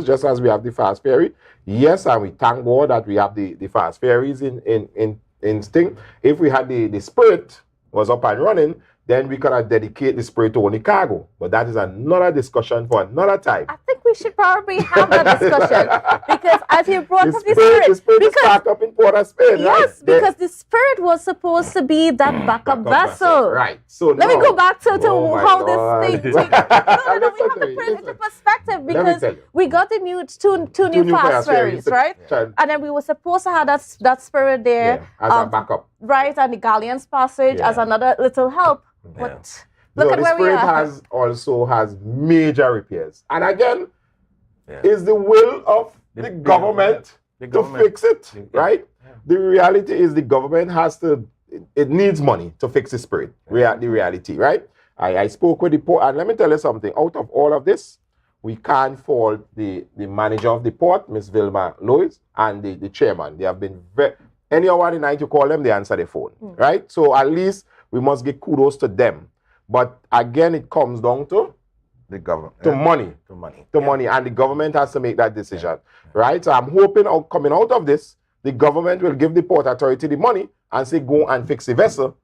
just as we have the fast ferry. Yes, and we thank God that we have the fast ferries in Sting. If we had the Spirit was up and running, then we could have dedicated the Spirit to only cargo. But that is another discussion for another time. I think we should probably have that discussion, because as you brought up the Spirit, the Spirit is back up in Port-of-Spain, yes, right? because the Spirit was supposed to be that backup vessel. Right. So let me go back to how this thing. No, we have to put it into perspective, because we got the new two new fast ferries, right? And then we were supposed to have that Spirit there as a backup, right? And the Galleon's Passage as another little help. But look at where we are. The Spirit has major repairs, and again, is the will of the government to fix it, right? The reality is the government has to. It needs money to fix the Spirit. The reality, right? I spoke with the port, and let me tell you something. Out of all of this, we can't fault the manager of the port, Miss Vilma Lois, and the chairman. They have been any hour the night you call them, they answer the phone, right? So at least we must give kudos to them. But again, it comes down to the government, to money, and the government has to make that decision, right? So I'm hoping coming out of this, the government will give the Port Authority the money and say, go and fix the vessel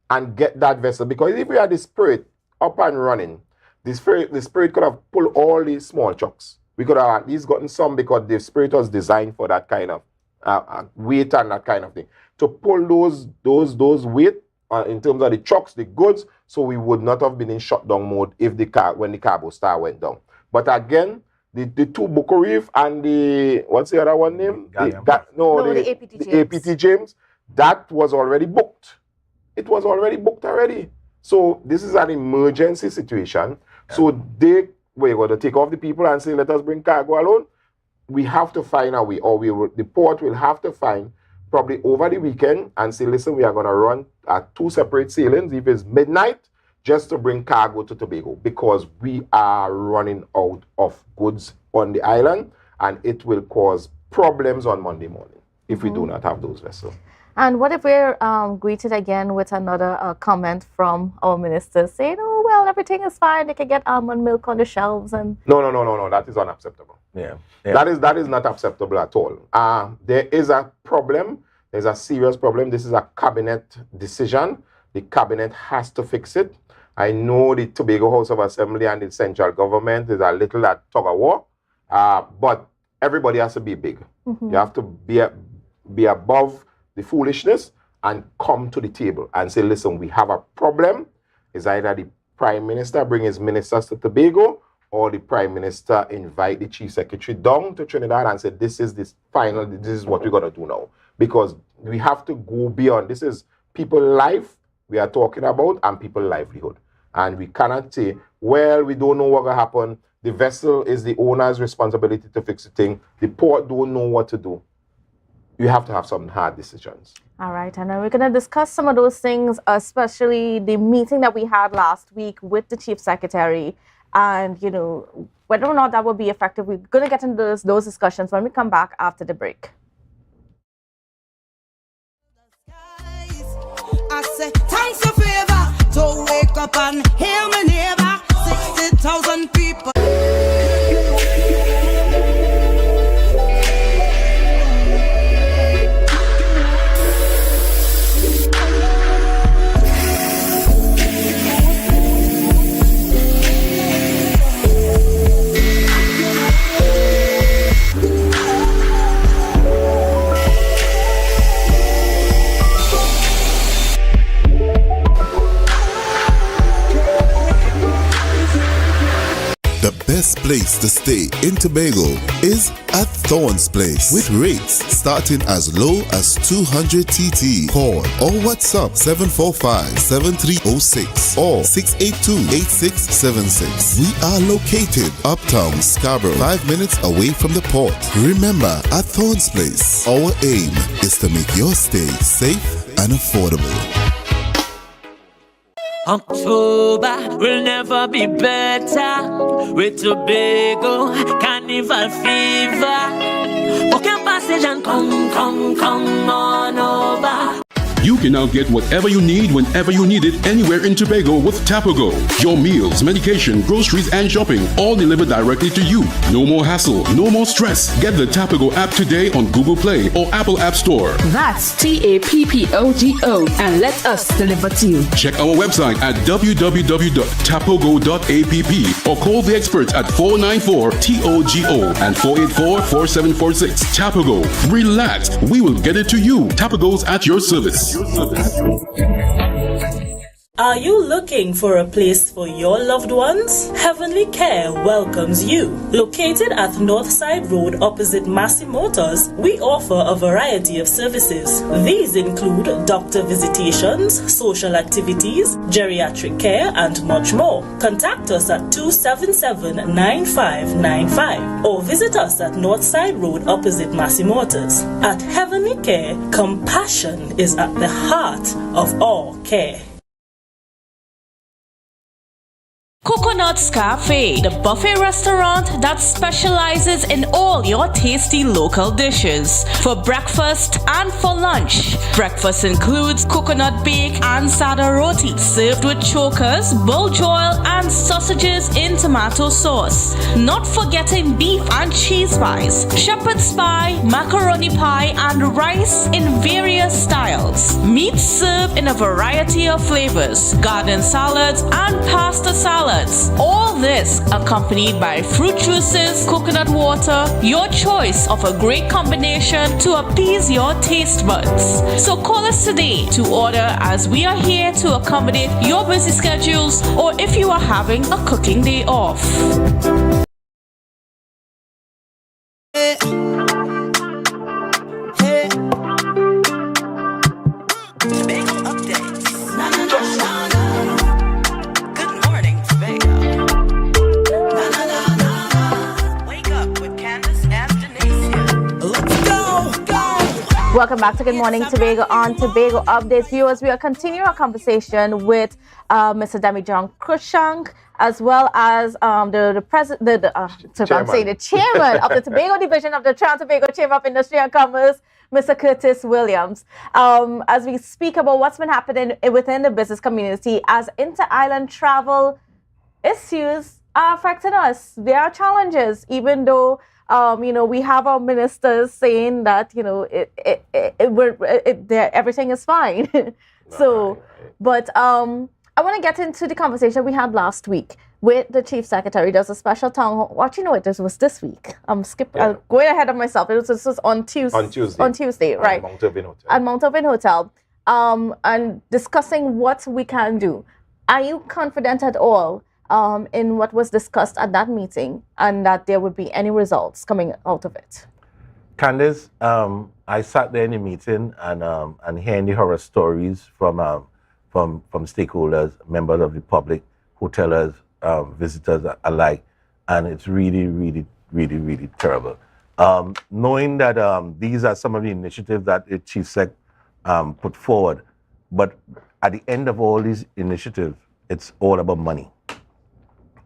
and get that vessel. Because if we had the Spirit up and running, the Spirit could have pulled all these small trucks. We could have at least gotten some, because the Spirit was designed for that kind of weight and that kind of thing. To pull those weight in terms of the trucks, the goods, so we would not have been in shutdown mode when the Cargo Star went down. But again, the 2 Bucko Reef and the, what's the other one name? The APT James, that was already booked. It was already booked already. So this is an emergency situation. So we're going to take off the people and say, let us bring cargo alone. We have to find a way, or the port will have to find probably over the weekend and say, listen, we are going to run 2 separate sailings, if it's midnight, just to bring cargo to Tobago, because we are running out of goods on the island, and it will cause problems on Monday morning if we do not have those vessels. And what if we're greeted again with another comment from our minister saying, oh, well, everything is fine, they can get almond milk on the shelves? And No, that is unacceptable. Yeah. That is not acceptable at all. There is a problem. There's a serious problem. This is a cabinet decision. The cabinet has to fix it. I know the Tobago House of Assembly and the central government is a little at tug of war, but everybody has to be big. You have to be above the foolishness and come to the table and say, listen, we have a problem. It's either the Prime Minister bring his ministers to Tobago, or the Prime Minister invite the Chief Secretary down to Trinidad and say, this is what we're going to do now. Because we have to go beyond. This is people's life we are talking about, and people's livelihood. And we cannot say, well, we don't know what will happen. The vessel is the owner's responsibility to fix the thing. The port don't know what to do. you have to have some hard decisions. All right, and we're going to discuss some of those things, especially the meeting that we had last week with the Chief Secretary, and, you know, whether or not that will be effective. We're going to get into those discussions when we come back after the break. I say, thanks a favor to wake up and hear my neighbor. 60,000 people. The best place to stay in Tobago is at Thorn's Place, with rates starting as low as 200 TT. Call or WhatsApp 745-7306 or 682-8676. We are located uptown Scarborough, 5 minutes away from the port. Remember, at Thorn's Place, our aim is to make your stay safe and affordable. October will never be better with Tobago Carnival fever. Book your passage and come on over. You can now get whatever you need whenever you need it anywhere in Tobago with Tobago. Your meals, medication, groceries, and shopping all delivered directly to you. No more hassle, no more stress. Get the Tobago app today on Google Play or Apple App Store. That's TAPPOGO and let us deliver to you. Check our website at www.tapogo.app or call the experts at 494-TOGO and 484-4746. Tobago. Relax. We will get it to you. Tobago's at your service. Are you looking for a place for your loved ones? Heavenly Care welcomes you. Located at Northside Road opposite Massey Motors, we offer a variety of services. These include doctor visitations, social activities, geriatric care, and much more. Contact us at 277-9595 or visit us at Northside Road opposite Massey Motors. At Heavenly Care, compassion is at the heart of all care. Coconut's Cafe, the buffet restaurant that specializes in all your tasty local dishes. For breakfast and for lunch. Breakfast includes coconut bake and sada roti, served with chokers, buljoil, and sausages in tomato sauce. Not forgetting beef and cheese pies, shepherd's pie, macaroni pie, and rice in various styles. Meat served in a variety of flavors, garden salads, and pasta salads. All this accompanied by fruit juices, coconut water, your choice of a great combination to appease your taste buds. So call us today to order, as we are here to accommodate your busy schedules or if you are having a cooking day off. Welcome back to Good Morning Tobago on Tobago Updates. Viewers, we are continuing our conversation with Mr. Demi-John Cruikshank, as well as the chairman of the Tobago division of the Trans-Tobago Chamber of Industry and Commerce, Mr. Curtis Williams. As we speak about what's been happening within the business community as inter-island travel issues are affecting us. There are challenges, even though we have our ministers saying that, everything is fine. But I want to get into the conversation we had last week with the Chief Secretary. There's a special town hall. What this was this week. I'm going ahead of myself. This was on Tuesday, right? At Mount Irvin Hotel. And discussing what we can do. Are you confident at all in what was discussed at that meeting and that there would be any results coming out of it? Candice, I sat there in the meeting and hearing the horror stories from stakeholders, members of the public, hotelers, visitors alike, and it's really, really, really, really terrible. Knowing that these are some of the initiatives that the Chief Sec put forward, but at the end of all these initiatives, it's all about money.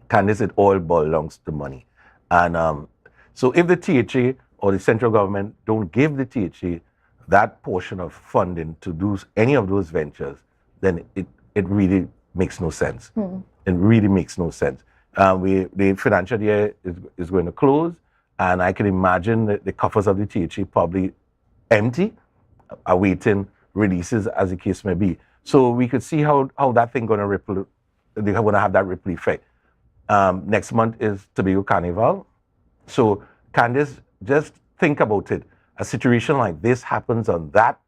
Candice, it all belongs to money. And so if the THA or the central government don't give the THA that portion of funding to do any of those ventures, then it really makes no sense. It really makes no sense. The financial year is going to close, and I can imagine that the coffers of the THA probably empty, awaiting releases as the case may be. So we could see how that thing going to ripple, they're going to have that ripple effect. Next month is Tobago Carnival. So Candice, just think about it. A situation like this happens on that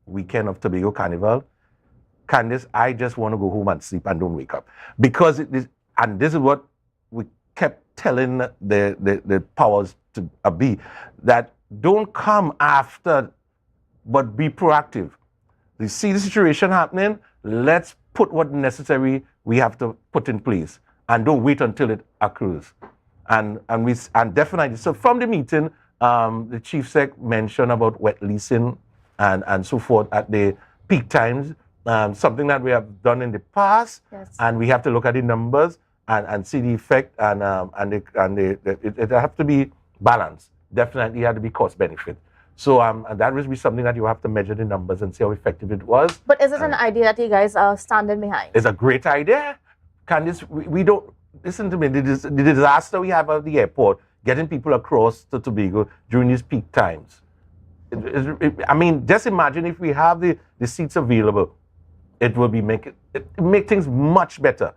weekend of Tobago Carnival. Candice, I just want to go home and sleep and don't wake up. Because and this is what we kept telling the powers to be, that don't come after, but be proactive. You see the situation happening, let's put what necessary we have to put in place, and don't wait until it occurs. And definitely, so from the meeting, the Chief Sec mentioned about wet leasing and so forth at the peak times, something that we have done in the past, and we have to look at the numbers and see the effect, and it have to be balanced. Definitely have to be cost benefit. So and that will be something that you have to measure the numbers and see how effective it was. But is it an idea that you guys are standing behind? It's a great idea. Candice, we don't, listen to me, the disaster we have at the airport, getting people across to Tobago during these peak times. I mean, just imagine if we have the seats available, it will be make things much better.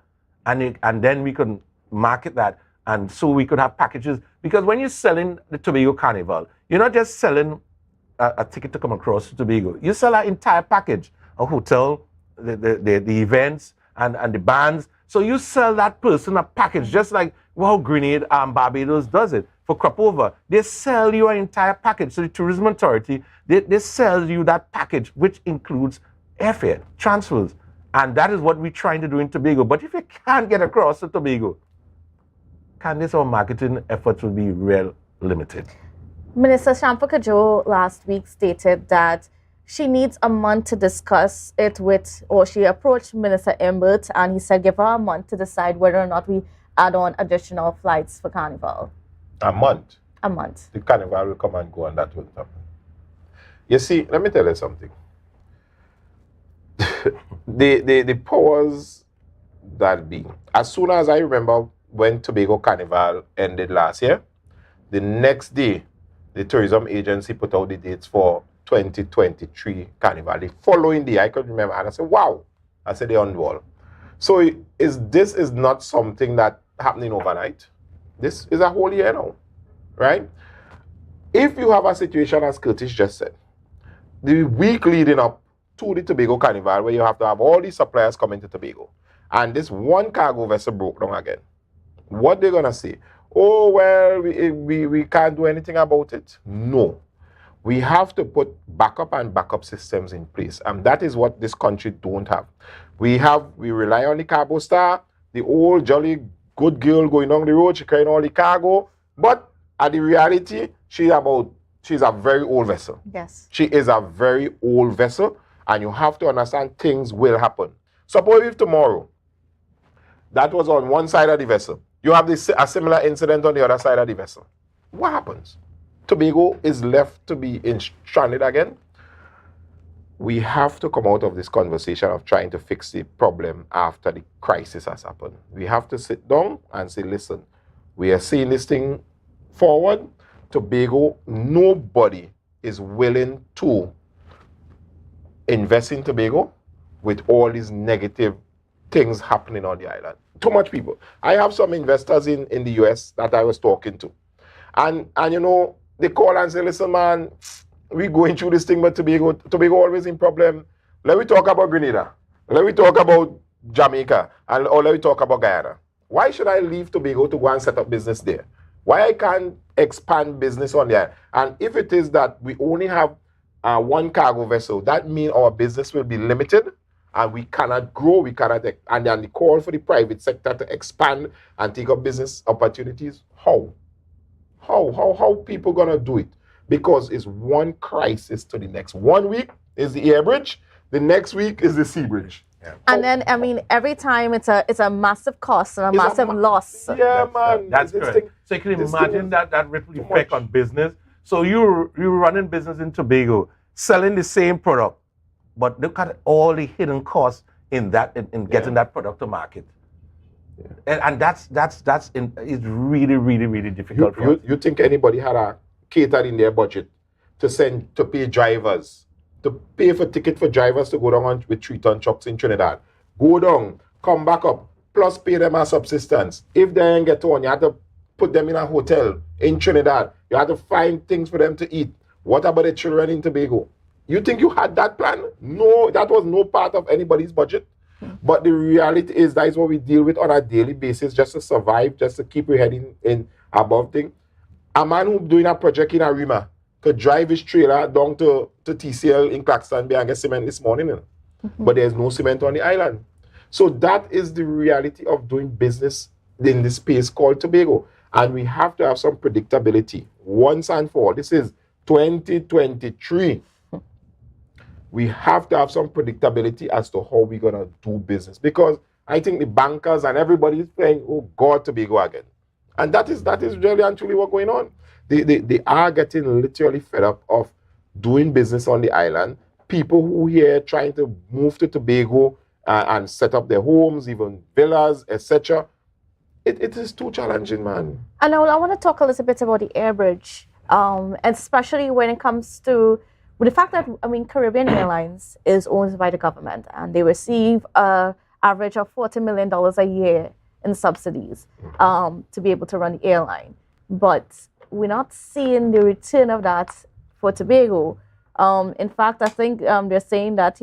And then we can market that, and so we could have packages. Because when you're selling the Tobago Carnival, you're not just selling a ticket to come across to Tobago. You sell an entire package, a hotel, the events, and the bands. So you sell that person a package, just like how Grenada and Barbados does it. For Cropover, they sell you an entire package. So the Tourism Authority, they sell you that package, which includes airfare, transfers. And that is what we're trying to do in Tobago. But if you can't get across to Tobago, Candice, our marketing efforts will be real limited. Minister Shampa Kajo last week stated that she needs a month to discuss it with, or she approached Minister Imbert, and he said give her a month to decide whether or not we add on additional flights for Carnival. A month? A month. The Carnival will come and go, and that won't happen. You see, let me tell you something. the powers that be, as soon as I remember when Tobago Carnival ended last year, the next day, the tourism agency put out the dates for 2023 Carnival. The following day, I could remember, and I said, wow. I said, they're on the wall. So this is not something that happening overnight. This is a whole year now, right? If you have a situation, as Curtis just said, the week leading up to the Tobago Carnival, where you have to have all these suppliers coming to Tobago, and this one cargo vessel broke down again, what they're going to say? Oh, well, we can't do anything about it. No. We have to put backup systems in place. And that is what this country don't have. We rely on the Cargo Star, the old jolly good girl going down the road, she carrying all the cargo. But at the reality, she's a very old vessel. Yes. She is a very old vessel, and you have to understand things will happen. Suppose if tomorrow, that was on one side of the vessel, you have a similar incident on the other side of the vessel. What happens? Tobago is left to be stranded again. We have to come out of this conversation of trying to fix the problem after the crisis has happened. We have to sit down and say, listen, we are seeing this thing forward. Tobago, nobody is willing to invest in Tobago with all these negative things happening on the island. Too much people. I have some investors in the US that I was talking to. And you know, they call and say, listen, man, we going through this thing, but Tobago always in problem. Let me talk about Grenada. Let me talk about Jamaica. Or let me talk about Guyana. Why should I leave Tobago to go and set up business there? Why I can't expand business on there? And if it is that we only have one cargo vessel, that means our business will be limited and we cannot grow, and then the call for the private sector to expand and take up business opportunities, how? How people gonna do it? Because it's one crisis to the next. 1 week is the air bridge, the next week is the sea bridge. And then, I mean, every time it's a massive cost and a massive loss. Yeah, man. That's correct. So you can imagine that ripple effect on business. So you're running business in Tobago, selling the same product, but look at all the hidden costs in getting that product to market. And that's it's really difficult. You think anybody had a catered in their budget to pay drivers, to pay for ticket for drivers to go down with 3-ton trucks in Trinidad, go down, come back up, plus pay them a subsistence. If they ain't get on, you have to put them in a hotel in Trinidad. You have to find things for them to eat. What about the children in Tobago? You think you had that plan? No, that was no part of anybody's budget. But the reality is that is what we deal with on a daily basis just to survive, just to keep your head in above thing. A man who doing a project in Arima could drive his trailer down to TCL in Claxton Bay and get cement this morning. But there's no cement on the island. So that is the reality of doing business in this space called Tobago. And we have to have some predictability once and for all. This is 2023. We have to have some predictability as to how we're going to do business. Because I think the bankers and everybody is saying, oh, God, Tobago again. And that is really and truly what's going on. They are getting literally fed up of doing business on the island. People who here trying to move to Tobago and set up their homes, even villas, etc. It is too challenging, man. And I want to talk a little bit about the air bridge, especially when it comes to the fact that, I mean, Caribbean Airlines is owned by the government and they receive an average of $40 million a year in subsidies to be able to run the airline. But we're not seeing the return of that for Tobago. In fact, I think they're saying that,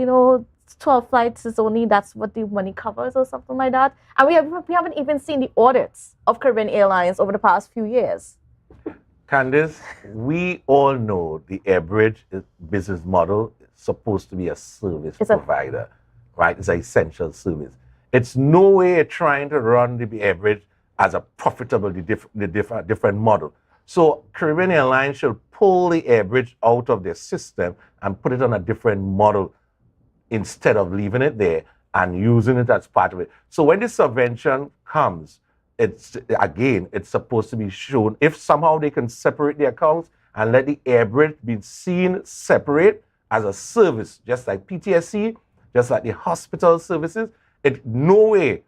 12 flights is only, that's what the money covers or something like that. And we haven't even seen the audits of Caribbean Airlines over the past few years. Candice, we all know the air bridge business model is supposed to be a service provider, right? It's an essential service. It's no way trying to run the air bridge as a profitable, different model. So Caribbean Airlines should pull the air bridge out of their system and put it on a different model instead of leaving it there and using it as part of it. So when the subvention comes, it's supposed to be shown. If somehow they can separate the accounts and let the air bridge be seen separate as a service, just like PTSC, just like the hospital services, no way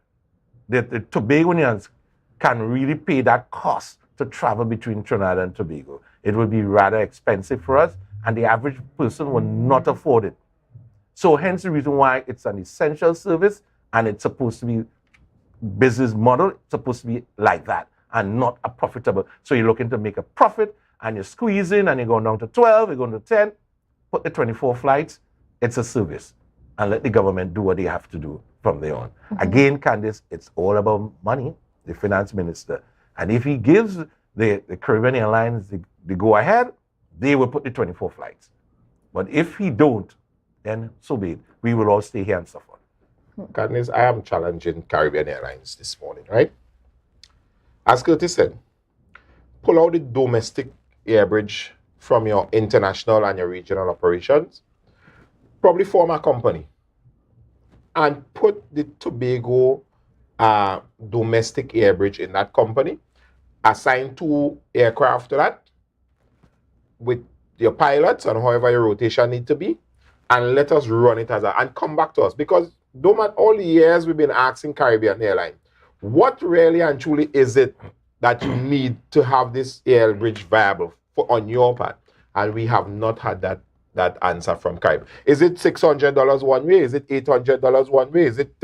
that the Tobagonians can really pay that cost to travel between Trinidad and Tobago. It will be rather expensive for us, and the average person will not afford it. So hence the reason why it's an essential service, and it's supposed to be business model, it's supposed to be like that, and not a profitable. So you're looking to make a profit, and you're squeezing, and you're going down to 12, you're going to 10, put the 24 flights, it's a service, and let the government do what they have to do from there on. Again, Candice, it's all about money, the finance minister. And if he gives the Caribbean Airlines the go-ahead, they will put the 24 flights. But if he don't, then so be it. We will all stay here and suffer. Candice, I am challenging Caribbean Airlines this morning, right? As Curtis said, pull out the domestic air bridge from your international and your regional operations, probably form a company, and put the Tobago domestic air bridge in that company, assign 2 aircraft to that with your pilots and however your rotation need to be, and let us run it and come back to us. Because no matter all the years we've been asking Caribbean Airlines, what really and truly is it that you need to have this air bridge viable on your part? And we have not had that answer from Caribbean. Is it $600 one way? Is it $800 one way? Is it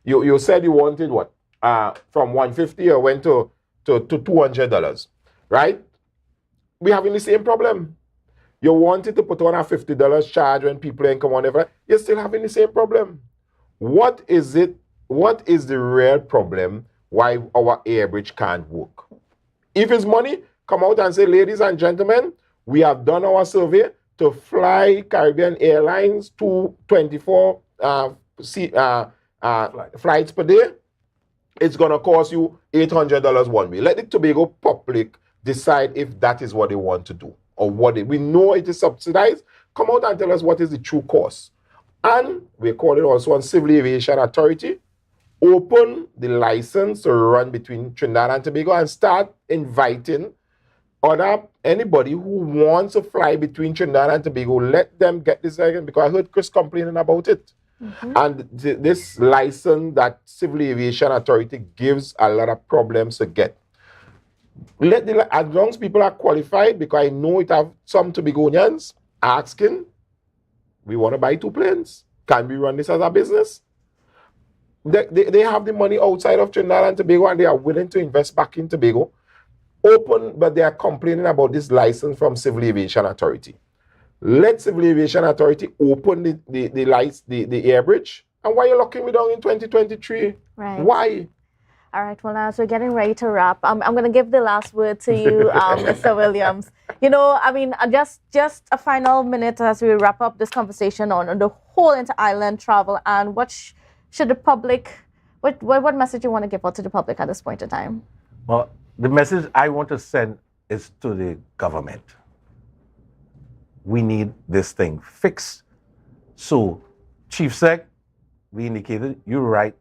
you said you wanted what? From $150 or went to $200, right? We having the same problem. You wanted to put on a $50 charge when people ain't come on ever. You're still having the same problem. What is it? What is the real problem why our air bridge can't work? If it's money, come out and say, ladies and gentlemen, we have done our survey to fly Caribbean Airlines to 24 flights per day. It's going to cost you $800 one way. Let the Tobago public decide if that is what they want to do or we know it is subsidized. Come out and tell us what is the true cost. And we call it also on Civil Aviation Authority, open the license to run between Trinidad and Tobago and start inviting anybody who wants to fly between Trinidad and Tobago, let them get this license, because I heard Chris complaining about it. And this license that Civil Aviation Authority gives a lot of problems to get. As long as people are qualified, because I know it have some Tobagonians asking, we want to buy 2 planes. Can we run this as a business? They have the money outside of Trinidad and Tobago and they are willing to invest back in Tobago. Open, but they are complaining about this license from Civil Aviation Authority. Let Civil Aviation Authority open the air bridge. And why are you locking me down in 2023? Right. Why? All right, well, as we're getting ready to wrap, I'm going to give the last word to you, Mr. Williams. You know, I mean, just a final minute as we wrap up this conversation on the whole inter-island travel, and what should the public, what message you want to give out to the public at this point in time? Well, the message I want to send is to the government. We need this thing fixed. So, Chief Sec, we indicated, you're right,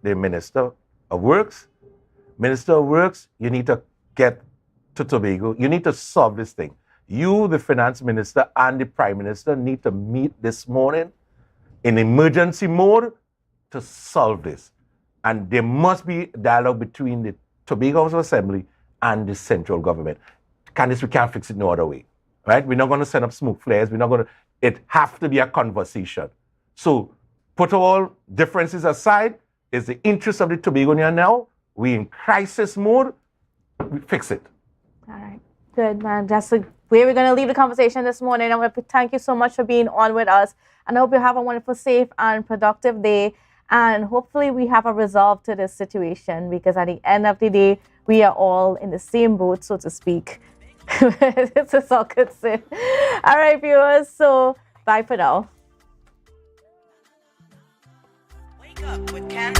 the Minister of Works. Minister of Works, you need to get to Tobago. You need to solve this thing. You, the Finance Minister, and the Prime Minister need to meet this morning in emergency mode to solve this. And there must be dialogue between the Tobago House of Assembly and the central government. Candice, we can't fix it no other way, right? We're not going to send up smoke flares. It have to be a conversation. So put all differences aside. It's the interest of the Tobagonian now. We in crisis mode. We fix it. All right. Good, man. That's the way we're going to leave the conversation this morning. I want to thank you so much for being on with us. And I hope you have a wonderful, safe, and productive day. And hopefully we have a resolve to this situation, because at the end of the day, we are all in the same boat, so to speak. This is all good say. All right, viewers. So bye for now. Wake up with Candy.